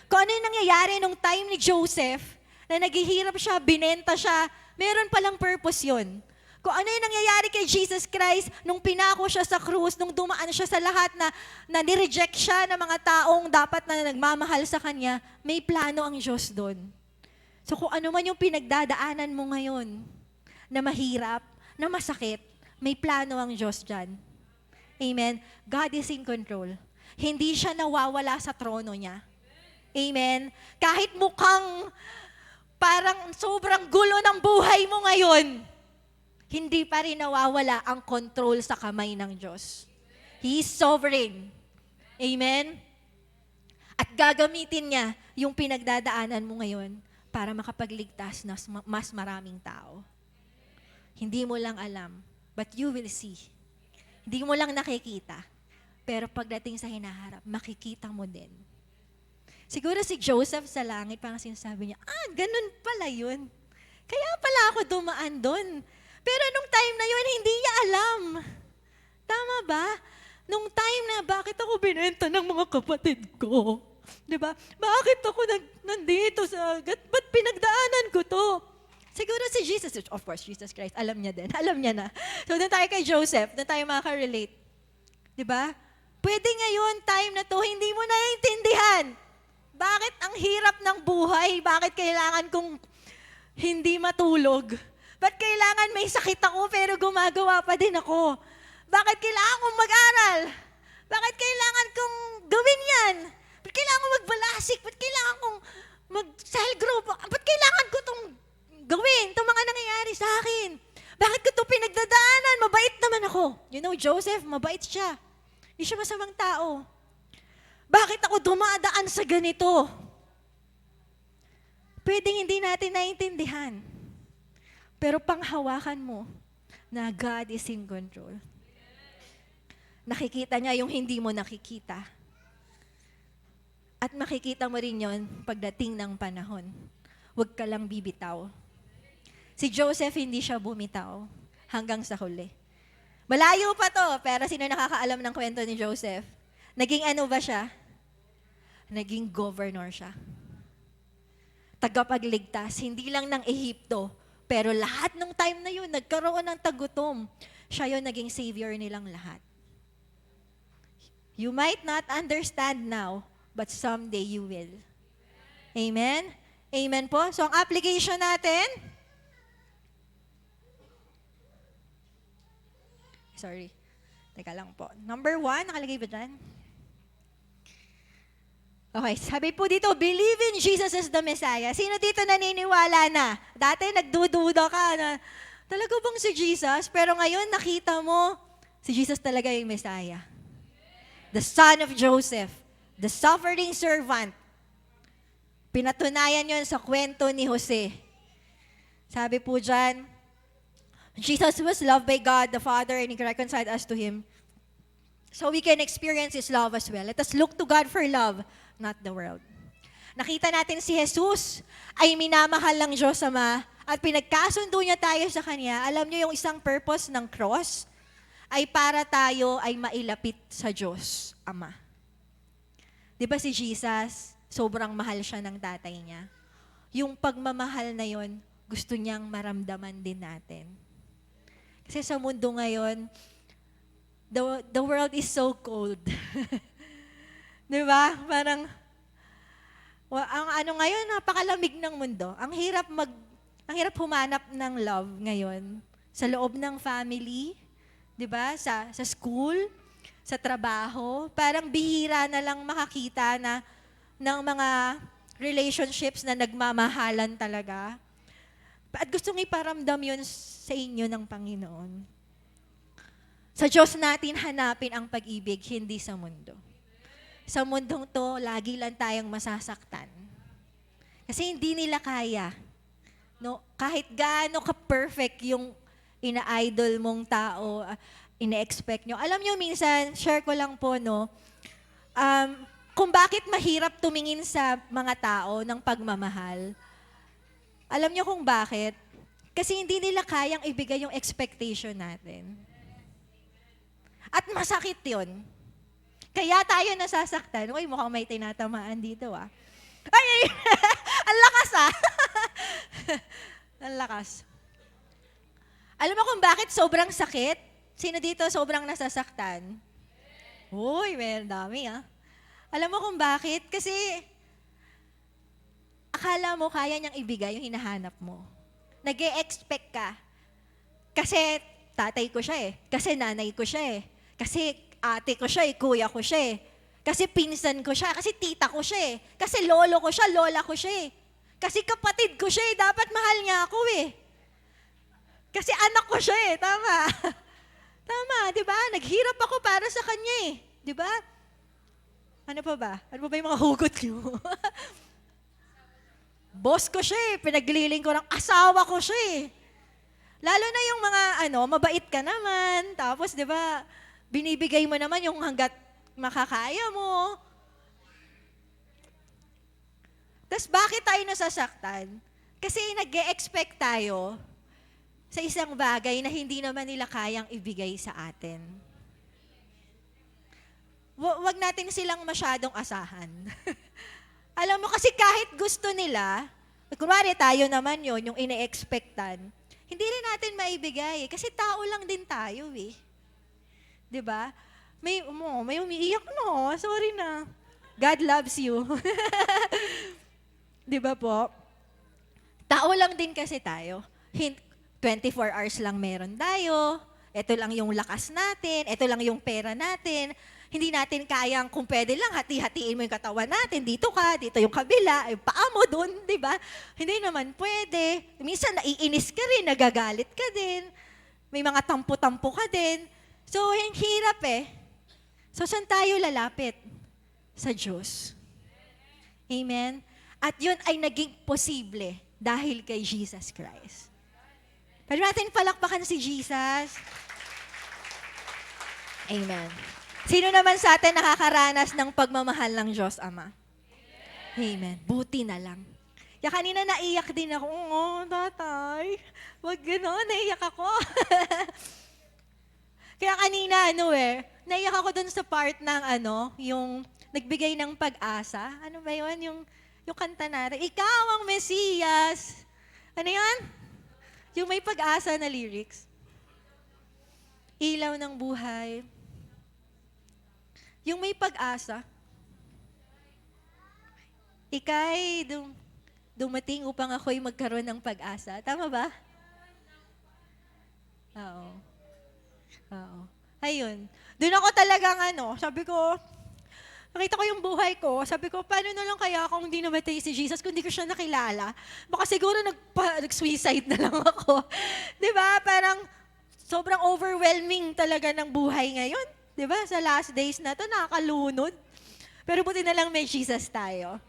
Kung ano yung nangyayari nung time ni Joseph, na naghihirap siya, binenta siya, meron palang purpose yun. Kung ano yung nangyayari kay Jesus Christ nung pinako siya sa krus, nung dumaan siya sa lahat na nireject siya ng mga taong dapat na nagmamahal sa Kanya, may plano ang Diyos doon. So kung ano man yung pinagdadaanan mo ngayon, na mahirap, na masakit, may plano ang Diyos dyan. Amen? God is in control. Hindi siya nawawala sa trono niya. Amen? Kahit mukhang parang sobrang gulo ng buhay mo ngayon, hindi pa rin nawawala ang control sa kamay ng Diyos. He is sovereign. Amen? At gagamitin niya yung pinagdadaanan mo ngayon para makapagligtas ng mas maraming tao. Hindi mo lang alam, but you will see. Hindi mo lang nakikita, pero pagdating sa hinaharap, makikita mo din. Siguro si Joseph sa langit, parang sinasabi niya, ganun pala yun. Kaya pala ako dumaan doon. Pero nung time na yun, hindi niya alam. Tama ba? Nung time na, bakit ako binenta ng mga kapatid ko? Diba? Bakit ako nandito ba't pinagdaanan ko to? Siguro si Jesus, of course, Jesus Christ, alam niya din. Alam niya na. So, doon tayo kay Joseph, doon tayo makaka-relate. Diba? Pwede ngayon, time na to, hindi mo naiintindihan. Bakit ang hirap ng buhay? Bakit kailangan kong hindi matulog? Ba't kailangan may sakit ako pero gumagawa pa din ako? Bakit kailangan kong mag-aral? Bakit kailangan kong gawin yan? Ba't kailangan kong magbalasik? Ba't kailangan kong mag-cell group? Ba't kailangan ko itong gawin? Itong mga nangyayari sa akin? Bakit ko ito pinagdadaanan? Mabait naman ako. You know, Joseph, mabait siya. Hindi siya masamang tao. Bakit ako dumadaan sa ganito? Pwedeng hindi natin naiintindihan. Pero panghawakan mo na God is in control. Nakikita niya yung hindi mo nakikita. At makikita mo rin yon pagdating ng panahon. Huwag ka lang bibitaw. Si Joseph hindi siya bumitaw hanggang sa huli. Malayo pa to, pero sino nakakaalam ng kwento ni Joseph? Naging ano ba siya? Naging governor siya. Tagapagligtas, hindi lang ng Ehipto, pero lahat ng time na yun, nagkaroon ng tagutom. Siya yun naging savior nilang lahat. You might not understand now, but someday you will. Amen? Amen po? So ang application natin, sorry, teka lang po. Number 1, nakalagay ba dyan? Okay, sabi po dito, believe in Jesus as the Messiah. Sino dito naniniwala na? Dati nagdududa ka na, talaga bang si Jesus? Pero ngayon nakita mo, si Jesus talaga yung Messiah. The son of Joseph, the suffering servant. Pinatunayan yun sa kwento ni Jose. Sabi po dyan, Jesus was loved by God the Father and He reconciled us to Him. So we can experience His love as well. Let us look to God for love, not the world. Nakita natin si Jesus ay minamahal ng Diyos Ama at pinagkasundo niya tayo sa Kanya. Alam niyo yung isang purpose ng cross? ay para tayo ay mailapit sa Diyos, Ama. Di ba si Jesus, sobrang mahal siya ng tatay niya. Yung pagmamahal na yon, gusto niyang maramdaman din natin. Kasi sa mundo ngayon, the world is so cold. Di ba? Parang, ang ano ngayon, napakalamig ng mundo. Ang hirap humanap ng love ngayon sa loob ng family, 'di ba? Sa school, sa trabaho, parang bihira na lang makakita na ng mga relationships na nagmamahalan talaga. At gustong iparamdam 'yun sa inyo ng Panginoon. Sa Diyos natin hanapin ang pag-ibig, hindi sa mundo. Sa mundong to, lagi lang tayong masasaktan. Kasi hindi nila kaya. No, kahit gaano ka-perfect yung ina-idol mong tao, ina-expect nyo. Alam nyo, minsan, share ko lang po, no, kung bakit mahirap tumingin sa mga tao ng pagmamahal. Alam nyo kung bakit? Kasi hindi nila kayang ibigay yung expectation natin. At masakit yun. Kaya tayo nasasaktan. Uy, mukhang may tinatamaan dito, ah. Ay! Ang lakas, ah! Ang lakas. Alam mo kung bakit sobrang sakit? Sino dito sobrang nasasaktan? Uy, meron dami, ah. Alam mo kung bakit? Kasi akala mo kaya niyang ibigay yung hinahanap mo. Nag-e-expect ka. Kasi tatay ko siya eh. Kasi nanay ko siya eh. Kasi ate ko siya eh, kuya ko siya eh. Kasi pinsan ko siya, kasi tita ko siya eh. Kasi lolo ko siya, lola ko siya eh. Kasi kapatid ko siya eh, dapat mahal niya ako eh. Kasi anak ko siya eh, tama. Tama, di ba? Naghirap ako para sa kanya eh. Di ba? Ano pa ba? Ano pa ba yung mga hugot niyo? Boss ko siya eh, pinagliling ko ng asawa ko siya eh. Lalo na yung mga mabait ka naman, tapos di ba, binibigay mo naman yung hanggat makakaya mo. Tapos bakit tayo nasasaktan? Kasi nag-e-expect tayo sa isang bagay na hindi naman nila kayang ibigay sa atin. Wag natin silang masyadong asahan. Alam mo, kasi kahit gusto nila, kunwari tayo naman yon yung ine-expectan, hindi rin natin maibigay. Kasi tao lang din tayo eh. 'Di ba? May umiiyak, no? Sorry na. God loves you. 'Di ba po? Tao lang din kasi tayo. 24 hours lang meron tayo. Ito lang yung lakas natin. Ito lang yung pera natin. Hindi natin kayang, kung pwede lang, hati-hatiin mo yung katawan natin. Dito ka, dito yung kabila, yung paa mo doon, 'di ba? Hindi naman pwede. Minsan naiinis ka rin, nagagalit ka din. May mga tampo-tampo ka din. So, yung hirap eh. So, saan tayo lalapit? Sa Diyos. Amen? At yun ay naging posible dahil kay Jesus Christ. Pwede natin palakpakan si Jesus. Amen. Sino naman sa atin nakakaranas ng pagmamahal ng Diyos Ama? Amen. Buti na lang. Kaya kanina naiyak din ako. Oo, tatay. Wag gano'n, naiyak ako. Kaya kanina, naiyak ako dun sa part ng yung nagbigay ng pag-asa. Ano ba yun? Yung kanta natin. Ikaw ang Mesiyas. Ano yun? Yung may pag-asa na lyrics. Ilaw ng buhay. Yung may pag-asa. Ika'y dumating upang ako'y magkaroon ng pag-asa. Tama ba? Oo. Oo. Ayun. Doon ako talagang sabi ko, nakita ko yung buhay ko, sabi ko, paano na lang kaya kung hindi namatay si Jesus, kung hindi ko siya nakilala? Baka siguro nag-suicide na lang ako. Di ba? Parang sobrang overwhelming talaga ng buhay ngayon. Di ba? Sa last days na to, nakakalunod. Pero buti na lang may Jesus tayo.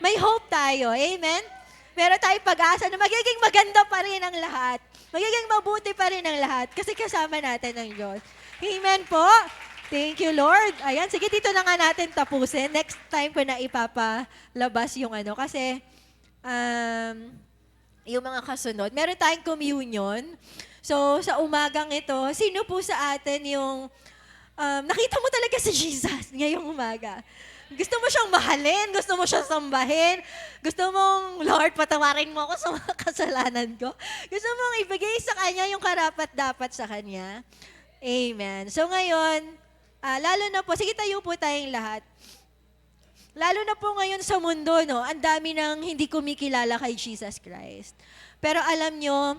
May hope tayo. Amen? Meron tayong pag-asa na magiging maganda pa rin ang lahat. Magiging mabuti pa rin ang lahat kasi kasama natin ng Diyos. Amen po. Thank you, Lord. Ayan, sige, dito na nga natin tapusin. Next time ko na ipapalabas yung kasi yung mga kasunod. Meron tayong communion. So, sa umagang ito, sino po sa atin yung nakita mo talaga si Jesus ngayong umaga? Gusto mo siyang mahalin, gusto mo siyang sambahin, gusto mong, Lord, patawarin mo ako sa mga kasalanan ko. Gusto mong ibigay sa Kanya yung karapat-dapat sa Kanya. Amen. So ngayon, lalo na po, sige tayo po tayong lahat. Lalo na po ngayon sa mundo, no, ang dami nang hindi kumikilala kay Jesus Christ. Pero alam nyo,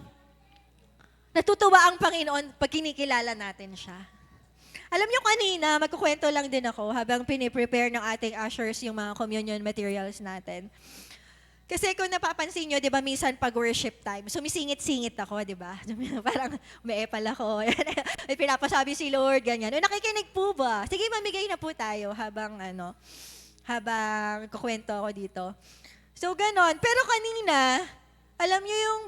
natutuwa ang Panginoon pag kinikilala natin siya. Alam nyo kanina, magkukwento lang din ako habang piniprepare ng ating ushers yung mga communion materials natin. Kasi kung napapansin nyo, di ba, minsan pag worship time, sumisingit-singit ako, di ba? Parang umeepal ako. May pinapasabi si Lord, ganyan. O, nakikinig po ba? Sige, mamigay na po tayo habang kukwento ako dito. So, ganon. Pero kanina, alam nyo yung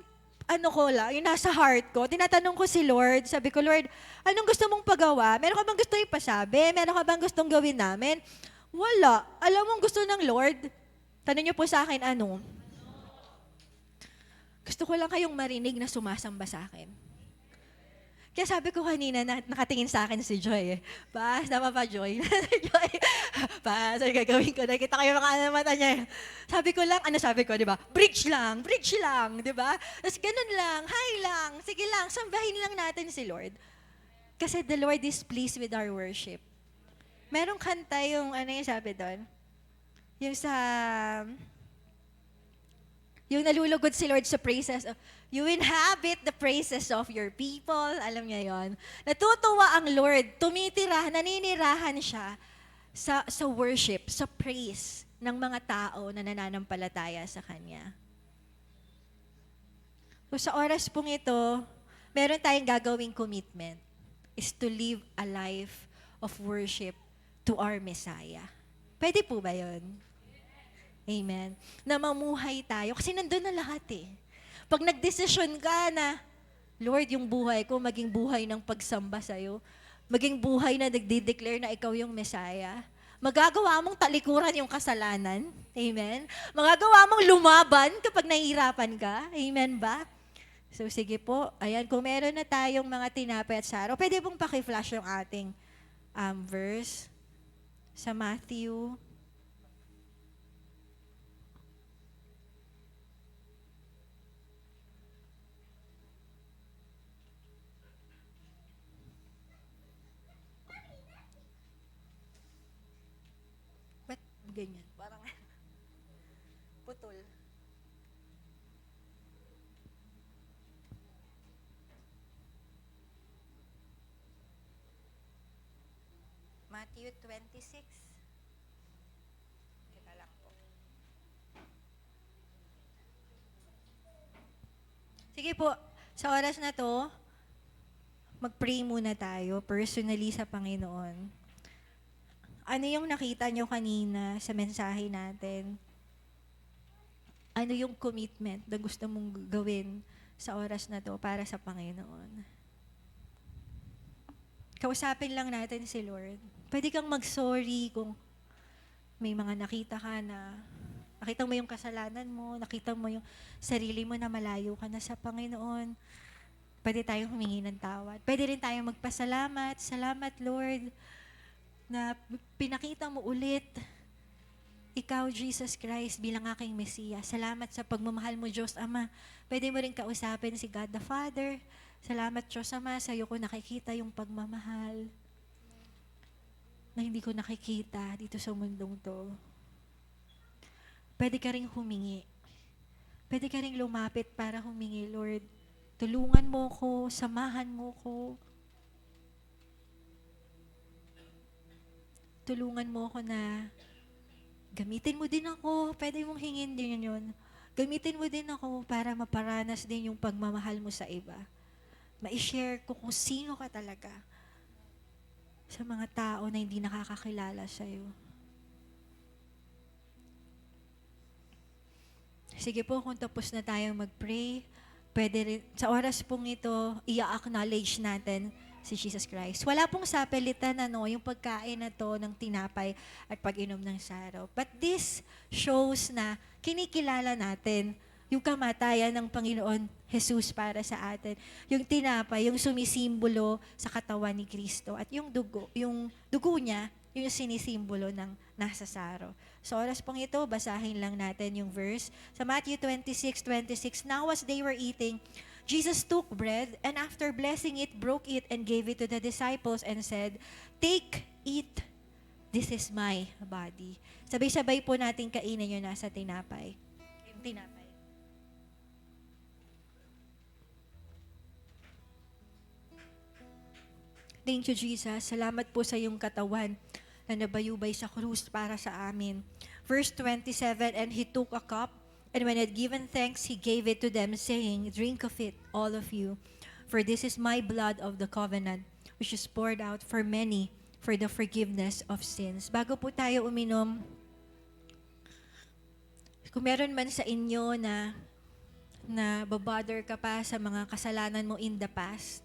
yung nasa heart ko, tinatanong ko si Lord, sabi ko, Lord, anong gusto mong pagawa? Meron ka bang gusto ipasabi? Meron ka bang gustong gawin namin? Wala. Alam mo gusto ng Lord? Tanong niyo po sa akin, ano? Gusto ko lang kayong marinig na sumasamba sa akin. Kaya sabi ko kanina, nakatingin sa akin si Joy. Pas, tama pa Joy? Joy, pas, ano gagawin ko? Nakita ko yung mga mata niya. Sabi ko lang, sabi ko, di ba? Bridge lang, di ba? Tapos ganun lang, hi lang, sige lang, sambahin lang natin si Lord. Kasi the Lord is pleased with our worship. Merong kanta yung, yung sabi doon? Yung nalulugod si Lord sa praises. You inhabit the praises of your people. Alam niya yon. Natutuwa ang Lord. Naninirahan siya sa worship, sa praise ng mga tao na nananampalataya sa Kanya. So sa oras pong ito, meron tayong gagawing commitment is to live a life of worship to our Messiah. Pwede po ba yun? Amen. Na mamuhay tayo. Kasi nandun na lahat eh. Pag nagdesisyon ka na, Lord, yung buhay ko maging buhay ng pagsamba sa'yo, maging buhay na nagde-declare na ikaw yung Messiah, magagawa mong talikuran yung kasalanan. Amen. Magagawa mong lumaban kapag nahihirapan ka. Amen ba? So sige po. Ayan, kung meron na tayong mga tinapay at saro, pwede pong paki-flash yung ating verse sa Matthew. Ganyan. Parang putol. Matthew 26. Teka lang po. Sige po, sa oras na to, mag-pray muna tayo personally sa Panginoon. Ano yung nakita nyo kanina sa mensahe natin? Ano yung commitment na gusto mong gawin sa oras na to para sa Panginoon? Kausapin lang natin si Lord. Pwede kang mag-sorry kung may mga nakita ka na nakita mo yung kasalanan mo, nakita mo yung sarili mo na malayo ka na sa Panginoon. Pwede tayong humingi ng tawad. Pwede rin tayong magpasalamat. Salamat, Lord, na pinakita mo ulit ikaw, Jesus Christ, bilang aking Mesiya. Salamat sa pagmamahal mo, Diyos Ama. Pwede mo rin kausapin si God the Father. Salamat, Diyos Ama, sa iyo ko nakikita yung pagmamahal na hindi ko nakikita dito sa mundong to. Pwede ka rin humingi. Pwede ka rin lumapit para humingi, Lord. Tulungan mo ko, samahan mo ko. Tulungan mo ako na gamitin mo din ako. Pwede mong hingin din yun. Gamitin mo din ako para maparanas din yung pagmamahal mo sa iba. Ma-share ko kung sino ka talaga sa mga tao na hindi nakakakilala sa'yo. Sige po, kung tapos na tayong mag-pray, pwede rin, sa oras pong ito, i-acknowledge natin si Jesus Christ. Wala pong sapilitan yung pagkain na to ng tinapay at pag-inom ng saraw. But this shows na kinikilala natin yung kamatayan ng Panginoon Jesus para sa atin. Yung tinapay, yung sumisimbolo sa katawan ni Kristo. At yung dugo niya, yung sinisimbolo ng nasa saro. So oras pong ito, basahin lang natin yung verse. Sa Matthew 26:26, Now as they were eating, Jesus took bread, and after blessing it, broke it and gave it to the disciples and said, Take, eat, this is my body. Sabay-sabay po natin kainin yung nasa tinapay. Yung tinapay. Thank you, Jesus. Salamat po sa iyong katawan na nabayubay sa krus para sa amin. Verse 27, And he took a cup, and when he had given thanks, he gave it to them, saying, Drink of it, all of you, for this is my blood of the covenant, which is poured out for many for the forgiveness of sins. Bago po tayo uminom, kung meron man sa inyo na babother ka pa sa mga kasalanan mo in the past,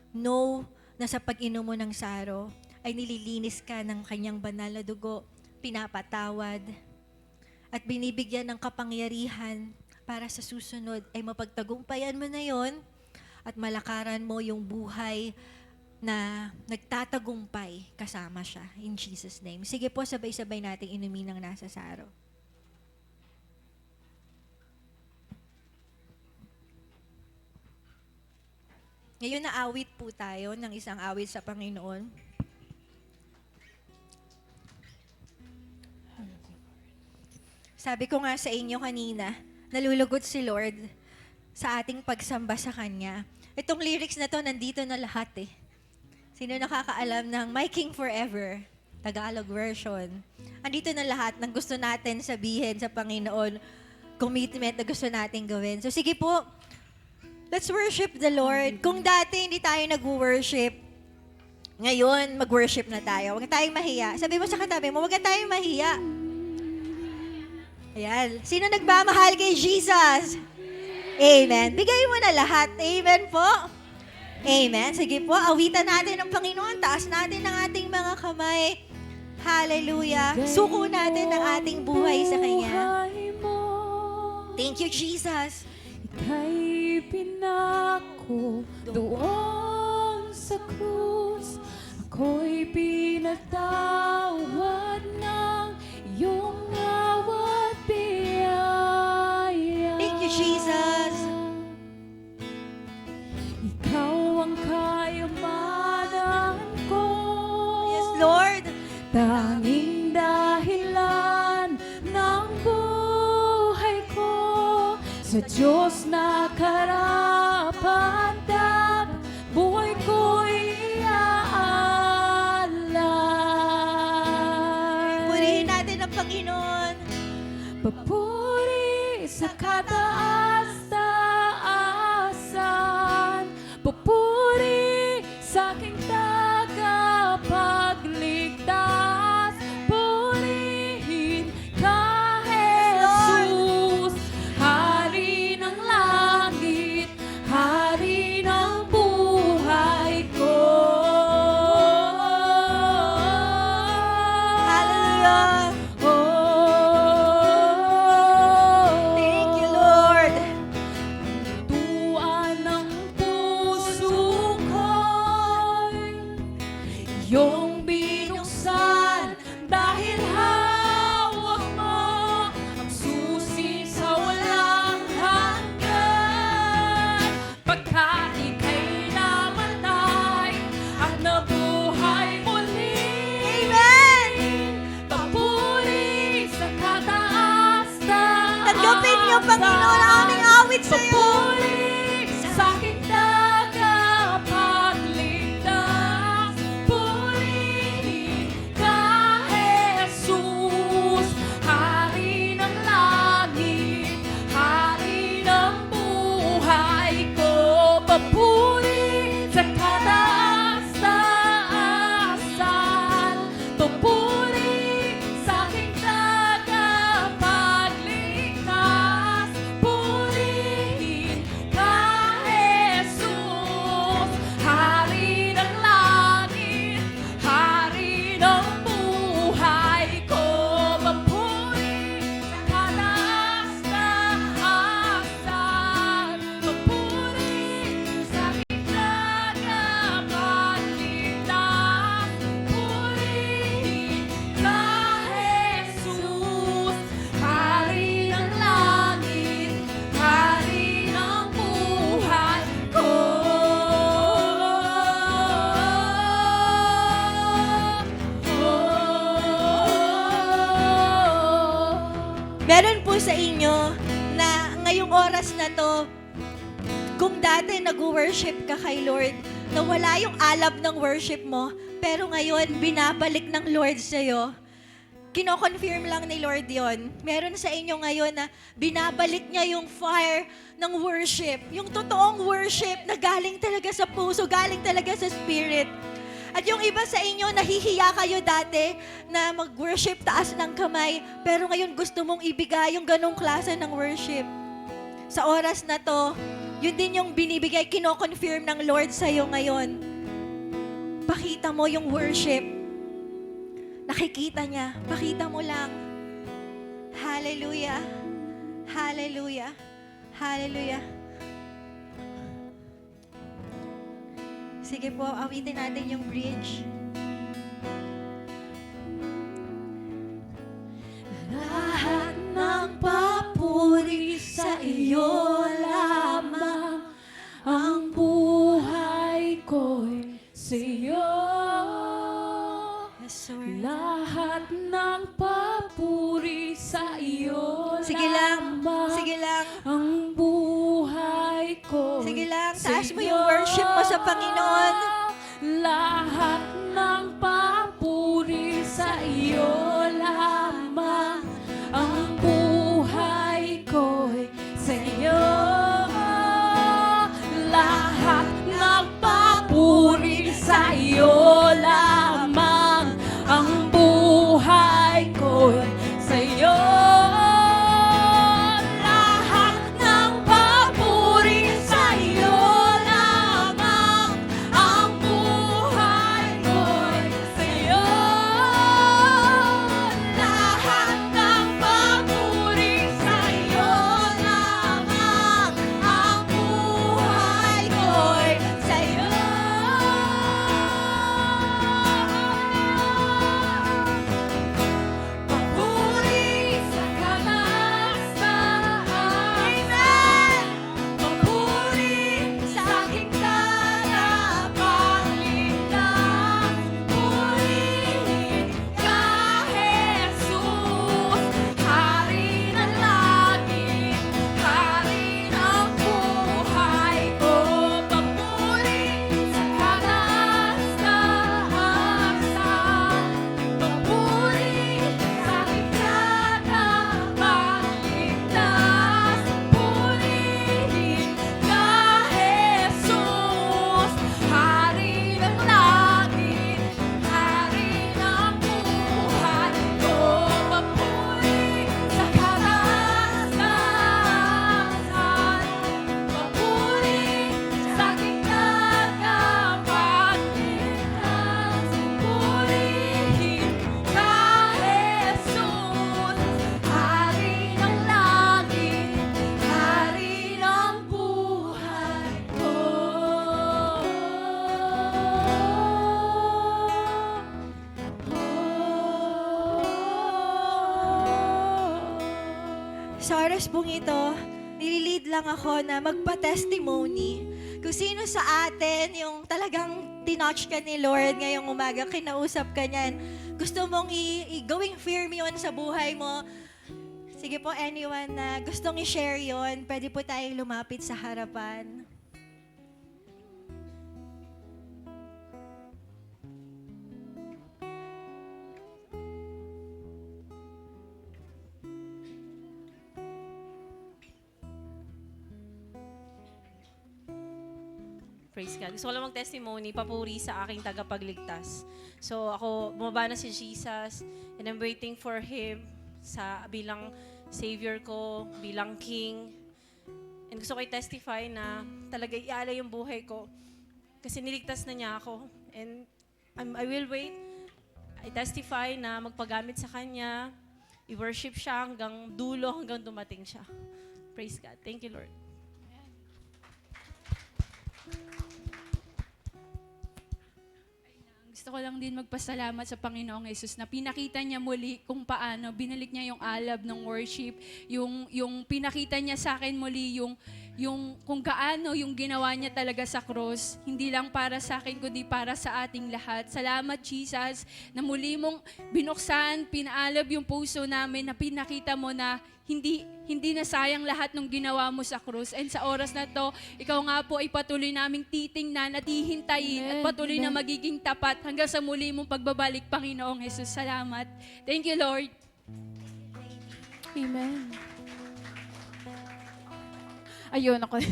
know na sa pag-inom mo ng saro, ay nililinis ka ng kanyang banal na dugo, pinapatawad, at binibigyan ng kapangyarihan para sa susunod ay mapagtagumpayan mo na yon at malakaran mo yung buhay na nagtatagumpay kasama siya. In Jesus' name. Sige po, sabay-sabay nating inumin ng nasa saro. Ngayon naawit po tayo ng isang awit sa Panginoon. Sabi ko nga sa inyo kanina, nalulugod si Lord sa ating pagsamba sa Kanya. Itong lyrics na to, nandito na lahat eh. Sino nakakaalam ng My King Forever, Tagalog version? Andito na lahat ng gusto natin sabihin sa Panginoon, commitment na gusto natin gawin. So sige po, let's worship the Lord. Kung dati hindi tayo nag-worship, ngayon mag-worship na tayo. Huwag tayong mahiya. Sabi mo sa katabi mo, huwag tayong mahiya. Ayan. Sino nagmamahal kay Jesus? Amen. Bigay mo na lahat. Amen po. Amen. Sige po, awitan natin ang Panginoon. Taas natin ang ating mga kamay. Hallelujah. Suko natin ang ating buhay sa Kanya. Thank you, Jesus. Ika'y pinako doon sa krus. Ako'y pinatawad ng iyong awat biyaya. Thank you, Jesus. Ikaw ang kayamanan ko. Yes, Lord. Tanging dahilan ng buhay ko sa Diyos na karapat-dapat, buhay ko'y iaalay. Purihin natin ang Panginoon. Papuri sa kataas-taasan, papuri sa aking tagapagligtas, purihin ka, Jesus, Hari ng langit, Hari ng buhay ko. Hallelujah. Oh, Thank you, Lord. tuan ng puso ko'y iyong binuksan dahil hawak mo ang susi sa walang hanggan. Pagkat ika'y namatay at nabuhay muli. Amen. Papuri sa kataas-taasan. Tanggapin niyo, Panginoon, ang aming awit sa iyo. Papuri sa aking tagapagligtas. Purihin ka, Jesus, Hari ng langit, Hari ng buhay ko. Papuri sa kataas-taasan. Papuri sa aking tagapagligtas. Purihin meron po sa inyo na ngayong oras na to, kung dati nag-worship ka kay Lord, na wala yung alab ng worship mo, pero ngayon, binabalik ng Lord sa'yo. Kino-confirm lang ni Lord yon. Meron sa inyo ngayon na binabalik niya yung fire ng worship. Yung totoong worship na galing talaga sa puso, galing talaga sa spirit. At yung iba sa inyo, nahihiya kayo dati na mag-worship taas ng kamay, pero ngayon gusto mong ibigay yung ganong klase ng worship. Sa oras na to, yun din yung binibigay, kino-confirm ng Lord sa'yo ngayon. Pakita mo yung worship. Nakikita niya. Pakita mo lang. Hallelujah. Hallelujah. Hallelujah. Sige po, awitin natin yung bridge. Lahat ng papuri sa iyo lamang, ang buhay ko'y sa'yo. Yes, Lord. Lahat ng papuri sa iyo Sige lang, sige lang. ang buhay ko. Sige lang, taas mo yung worship mo sa Panginoon. Lahat ng papuri sa iyo lamang, ang buhay ko'y sa iyo. Lahat ng papuri sa iyo lamang, ang buhay ko'y sa iyo. Lahat ng papuri sa iyo lamang, ang buhay ko'y sa iyo. Lahat ng papuri sa iyo lamang, ang buhay ko'y sa iyo. Papuri sa kanastaan. Amen. Papuri sa aking tagapagligtas. Purihin ka, Jesus, Hari ng langit, Hari ng buhay ko. Papuri sa kanastaan. Papuri sa aking tagapagligtas. Purihin ka, Jesus, Hari ng langit, Hari ng buhay ko. Papuri sa kanastaan. Papuri sa aking tagapagligtas. Purihin ka, Jesus, Hari ng langit, Hari ng buhay ko. Sa oras pong ito, nililid lang ako na magpa-testimony. Kung sino sa atin yung talagang tinouch ka ni Lord ngayong umaga, kinausap ka niyan, gusto mong i-going firm yun sa buhay mo. Sige po, anyone na gustong i-share yun, pwede po tayong lumapit sa harapan. Praise God. Gusto ko lang mag-testimony, papuri sa aking tagapagligtas. So ako, bumaba na si Jesus and I'm waiting for Him bilang Savior ko, bilang King. And gusto ko i-testify na talaga ialay yung buhay ko kasi niligtas na niya ako. And I will wait. I testify na magpagamit sa Kanya, i-worship siya hanggang dulo, hanggang dumating siya. Praise God. Thank you, Lord. gusto ko lang din magpasalamat sa Panginoong Jesus na pinakita niya muli kung paano, binalik niya yung alab ng worship, yung pinakita niya sa akin muli yung kung gaano yung ginawa niya talaga sa cross, hindi lang para sa akin, kundi para sa ating lahat. Salamat, Jesus, na muli mong binuksan, pinaalab yung puso namin, na pinakita mo na hindi na sayang lahat ng ginawa mo sa krus. And sa oras na to, ikaw nga po ay patuloy naming titingnan at hihintayin at patuloy na magiging tapat hanggang sa muli mong pagbabalik, Panginoong Jesus. Salamat. Thank you, Lord. Amen. Ayun ako.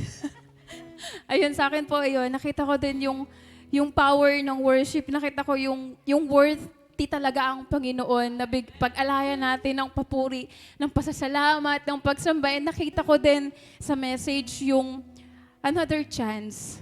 Ayun, sa akin po, ayun, nakita ko din yung power ng worship. Nakita ko yung worth talaga ang Panginoon na pag-alaya natin ng papuri, ng pasasalamat, ng pagsamba. And nakita ko din sa message yung another chance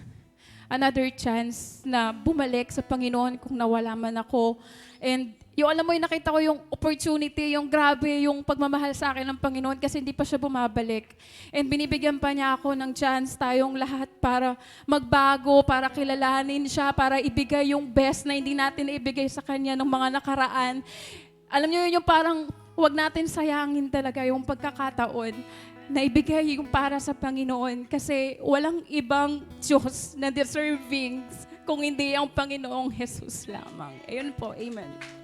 na bumalik sa Panginoon kung nawala man ako. And yung alam mo, yung nakita ko yung opportunity, yung grabe, yung pagmamahal sa akin ng Panginoon kasi hindi pa siya bumabalik. And binibigyan pa niya ako ng chance tayong lahat para magbago, para kilalanin siya, para ibigay yung best na hindi natin ibigay sa Kanya ng mga nakaraan. Alam niyo yun, yung parang huwag natin sayangin talaga yung pagkakataon na ibigay yung para sa Panginoon kasi walang ibang Diyos na deserving kung hindi ang Panginoong Jesus lamang. Ayun po, amen.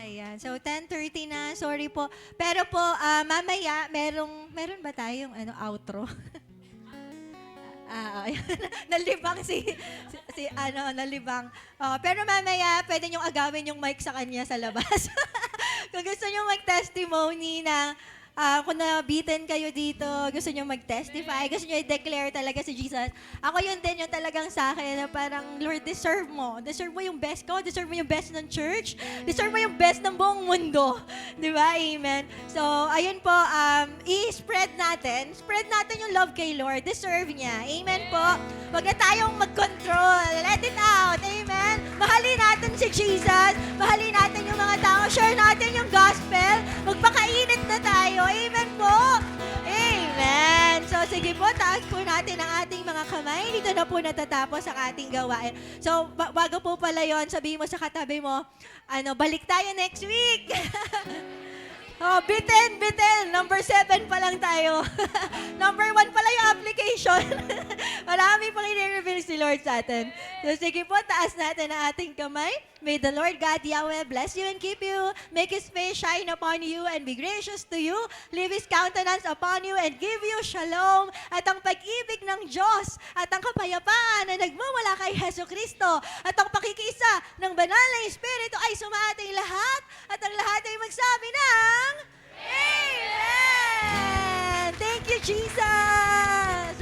Ayan. So, 10:30 na. Sorry po. Pero po, mamaya, meron ba tayong outro? Ayan. Nalibang nalibang. Pero mamaya, pwede niyong agawin yung mic sa kanya sa labas. Kung gusto niyo mag-testimony na kung nabitin kayo dito, gusto nyo mag-testify, gusto nyo i-declare talaga si Jesus. Ako yun din, yung talagang sa akin na parang, Lord, deserve mo. Deserve mo yung best ko, deserve mo yung best ng church, deserve mo yung best ng buong mundo. Di ba? Amen. So, ayun po, i-spread natin yung love kay Lord. Deserve niya. Amen po. Huwag na tayong mag-control. Let it out. Amen. Mahalin natin si Jesus. Mahalin natin yung mga tao. Share natin yung gospel. Magpakainit na tayo. Amen po. Amen. So, sige po, taas po natin ang ating mga kamay. Dito na po natatapos ang ating gawain. So, bago po pala yun, sabihin mo sa katabi mo, balik tayo next week. Bitin. Number 7 pa lang tayo. Number 1 pala yung application. Marami pang i-reveal si Lord sa atin. So, sige po, taas natin ang ating kamay. May the Lord God, Yahweh, bless you and keep you. Make His face shine upon you and be gracious to you. Leave His countenance upon you and give you shalom. At ang pag-ibig ng Diyos at ang kapayapaan na nagmumula kay Heso Kristo at ang pakikisa ng banal na Espiritu ay sumating lahat at ang lahat ay magsabi ng Amen! Thank you, Jesus!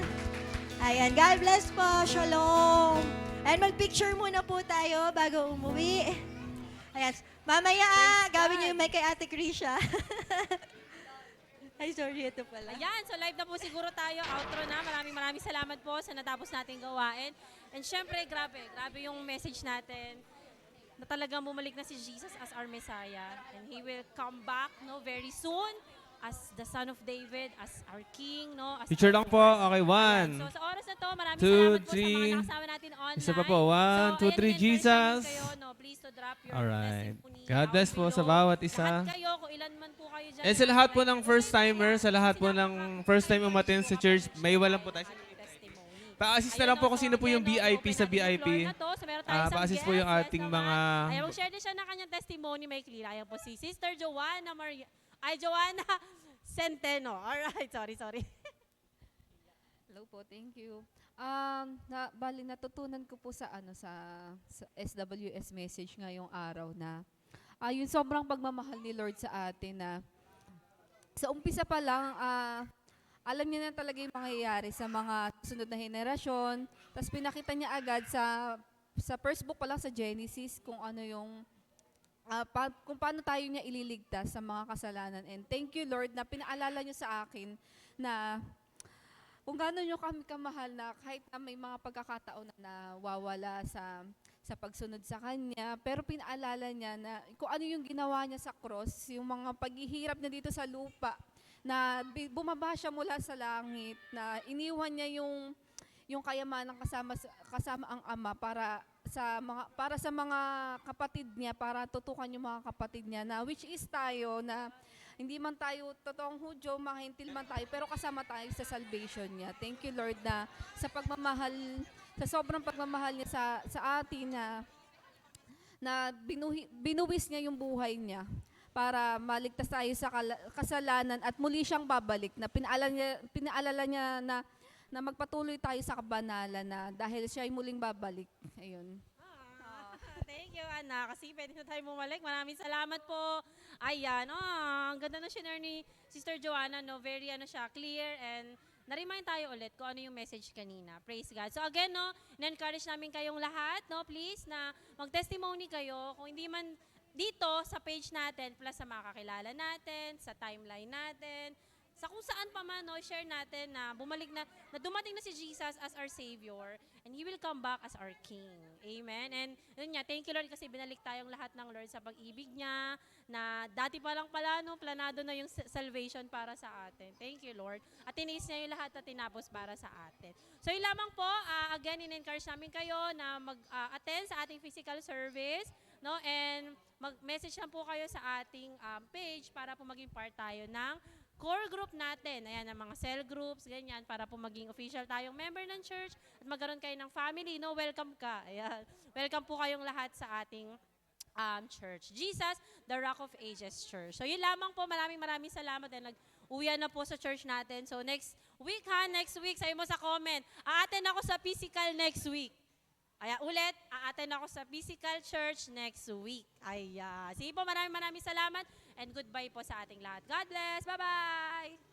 Ayan, God bless po. Shalom! And mag-picture muna po tayo bago umuwi. Ayan. Mamaya, gawin niyo yung mic kay Ate Krisha. Ay, sorry, ito pala. Ayan, so live na po siguro tayo. Outro na. Maraming salamat po sa natapos nating gawain. And syempre, grabe yung message natin na talagang bumalik na si Jesus as our Messiah. And He will come back very soon as the Son of David, as our King, as Picture our lang po. Lord. Okay, Ayan. 1, So sa oras na to, maraming 2, salamat po sa 3. mga nakasama natin online. Isa pa po. 1, 2, 3, Jesus. Please to drop your Alright. testimony God bless down po sa below. bawat isa. Lahat kayo, kung ilan man po kayo dyan. Eh sa lahat po ng first timer, sa lahat po ng first time umattend sa church, may iwan lang po tayo. Testimony. Pa-assist na lang po kung sino po yung VIP sa VIP. Pa-assist po yung ating mga... Ayaw, share din siya ng kanyang testimony, may clear. Ayaw po si Sister Joanna Joanna Centeno. Alright, sorry. Hello po, thank you. Bali natutunan ko po sa SWS message ngayong araw na yung sobrang pagmamahal ni Lord sa atin na sa umpisa pa lang alam niya na talaga yung mangyayari sa mga susunod na henerasyon. Tapos pinakita niya agad sa first book pa lang sa Genesis kung ano yung kung paano tayo niya ililigtas sa mga kasalanan. And thank you, Lord, na pinaalala niyo sa akin na kung gaano niyo kami kamahal na kahit na may mga pagkakataon na nawawala sa pagsunod sa Kanya, pero pinaalala niya na kung ano yung ginawa niya sa cross, yung mga paghihirap niya dito sa lupa, na bumaba siya mula sa langit, na iniwan niya yung kayamanan kasama ang Ama para sa mga kapatid niya, para tutukan yung mga kapatid niya na which is tayo na hindi man tayo totoong Hudyo, mga hintil man tayo, pero kasama tayo sa salvation niya. Thank you Lord na sa pagmamahal, sa sobrang pagmamahal niya sa atin na binuwis niya yung buhay niya para maligtas tayo sa kasalanan at muli siyang babalik na pinaalala niya na magpatuloy tayo sa kabanalan na dahil siya ay muling babalik. Ayun. Thank you, Ana. Kasi pwede na tayo bumalik. Maraming salamat po. Ayan, ang ganda na share ni Sister Joanna, no? Very clear and na-remind tayo ulit kung ano yung message kanina. Praise God. So again, no, na-encourage namin kayong lahat, no, please, na mag-testimony kayo. Kung hindi man dito sa page natin, plus sa mga kakilala natin, sa timeline natin, sa kung saan pa man, no, share natin na bumalik na dumating na si Jesus as our Savior and He will come back as our King. Amen? And yun nga, thank you Lord kasi binalik tayong lahat ng Lord sa pag-ibig niya na dati pa lang pala, no, planado na yung salvation para sa atin. Thank you Lord. At tiniis niya yung lahat na tinapos para sa atin. So yun lamang po, again, in-encourage namin kayo na mag-attend sa ating physical service, no, and mag-message lang po kayo sa ating page para po maging part tayo ng core group natin. Ayan, ang mga cell groups, ganyan, para po maging official tayong member ng church at magkaroon kayo ng family, no? Welcome ka. Ayan. Welcome po kayong lahat sa ating church. Jesus, the Rock of Ages Church. So yun lamang po, maraming salamat and nag-uwian na po sa church natin. So next week, sabi mo sa comment, aaten ako sa physical next week. Ay, ulit, aaten ako sa physical church next week. Ay, sige po, maraming salamat and goodbye po sa ating lahat. God bless. Bye-bye!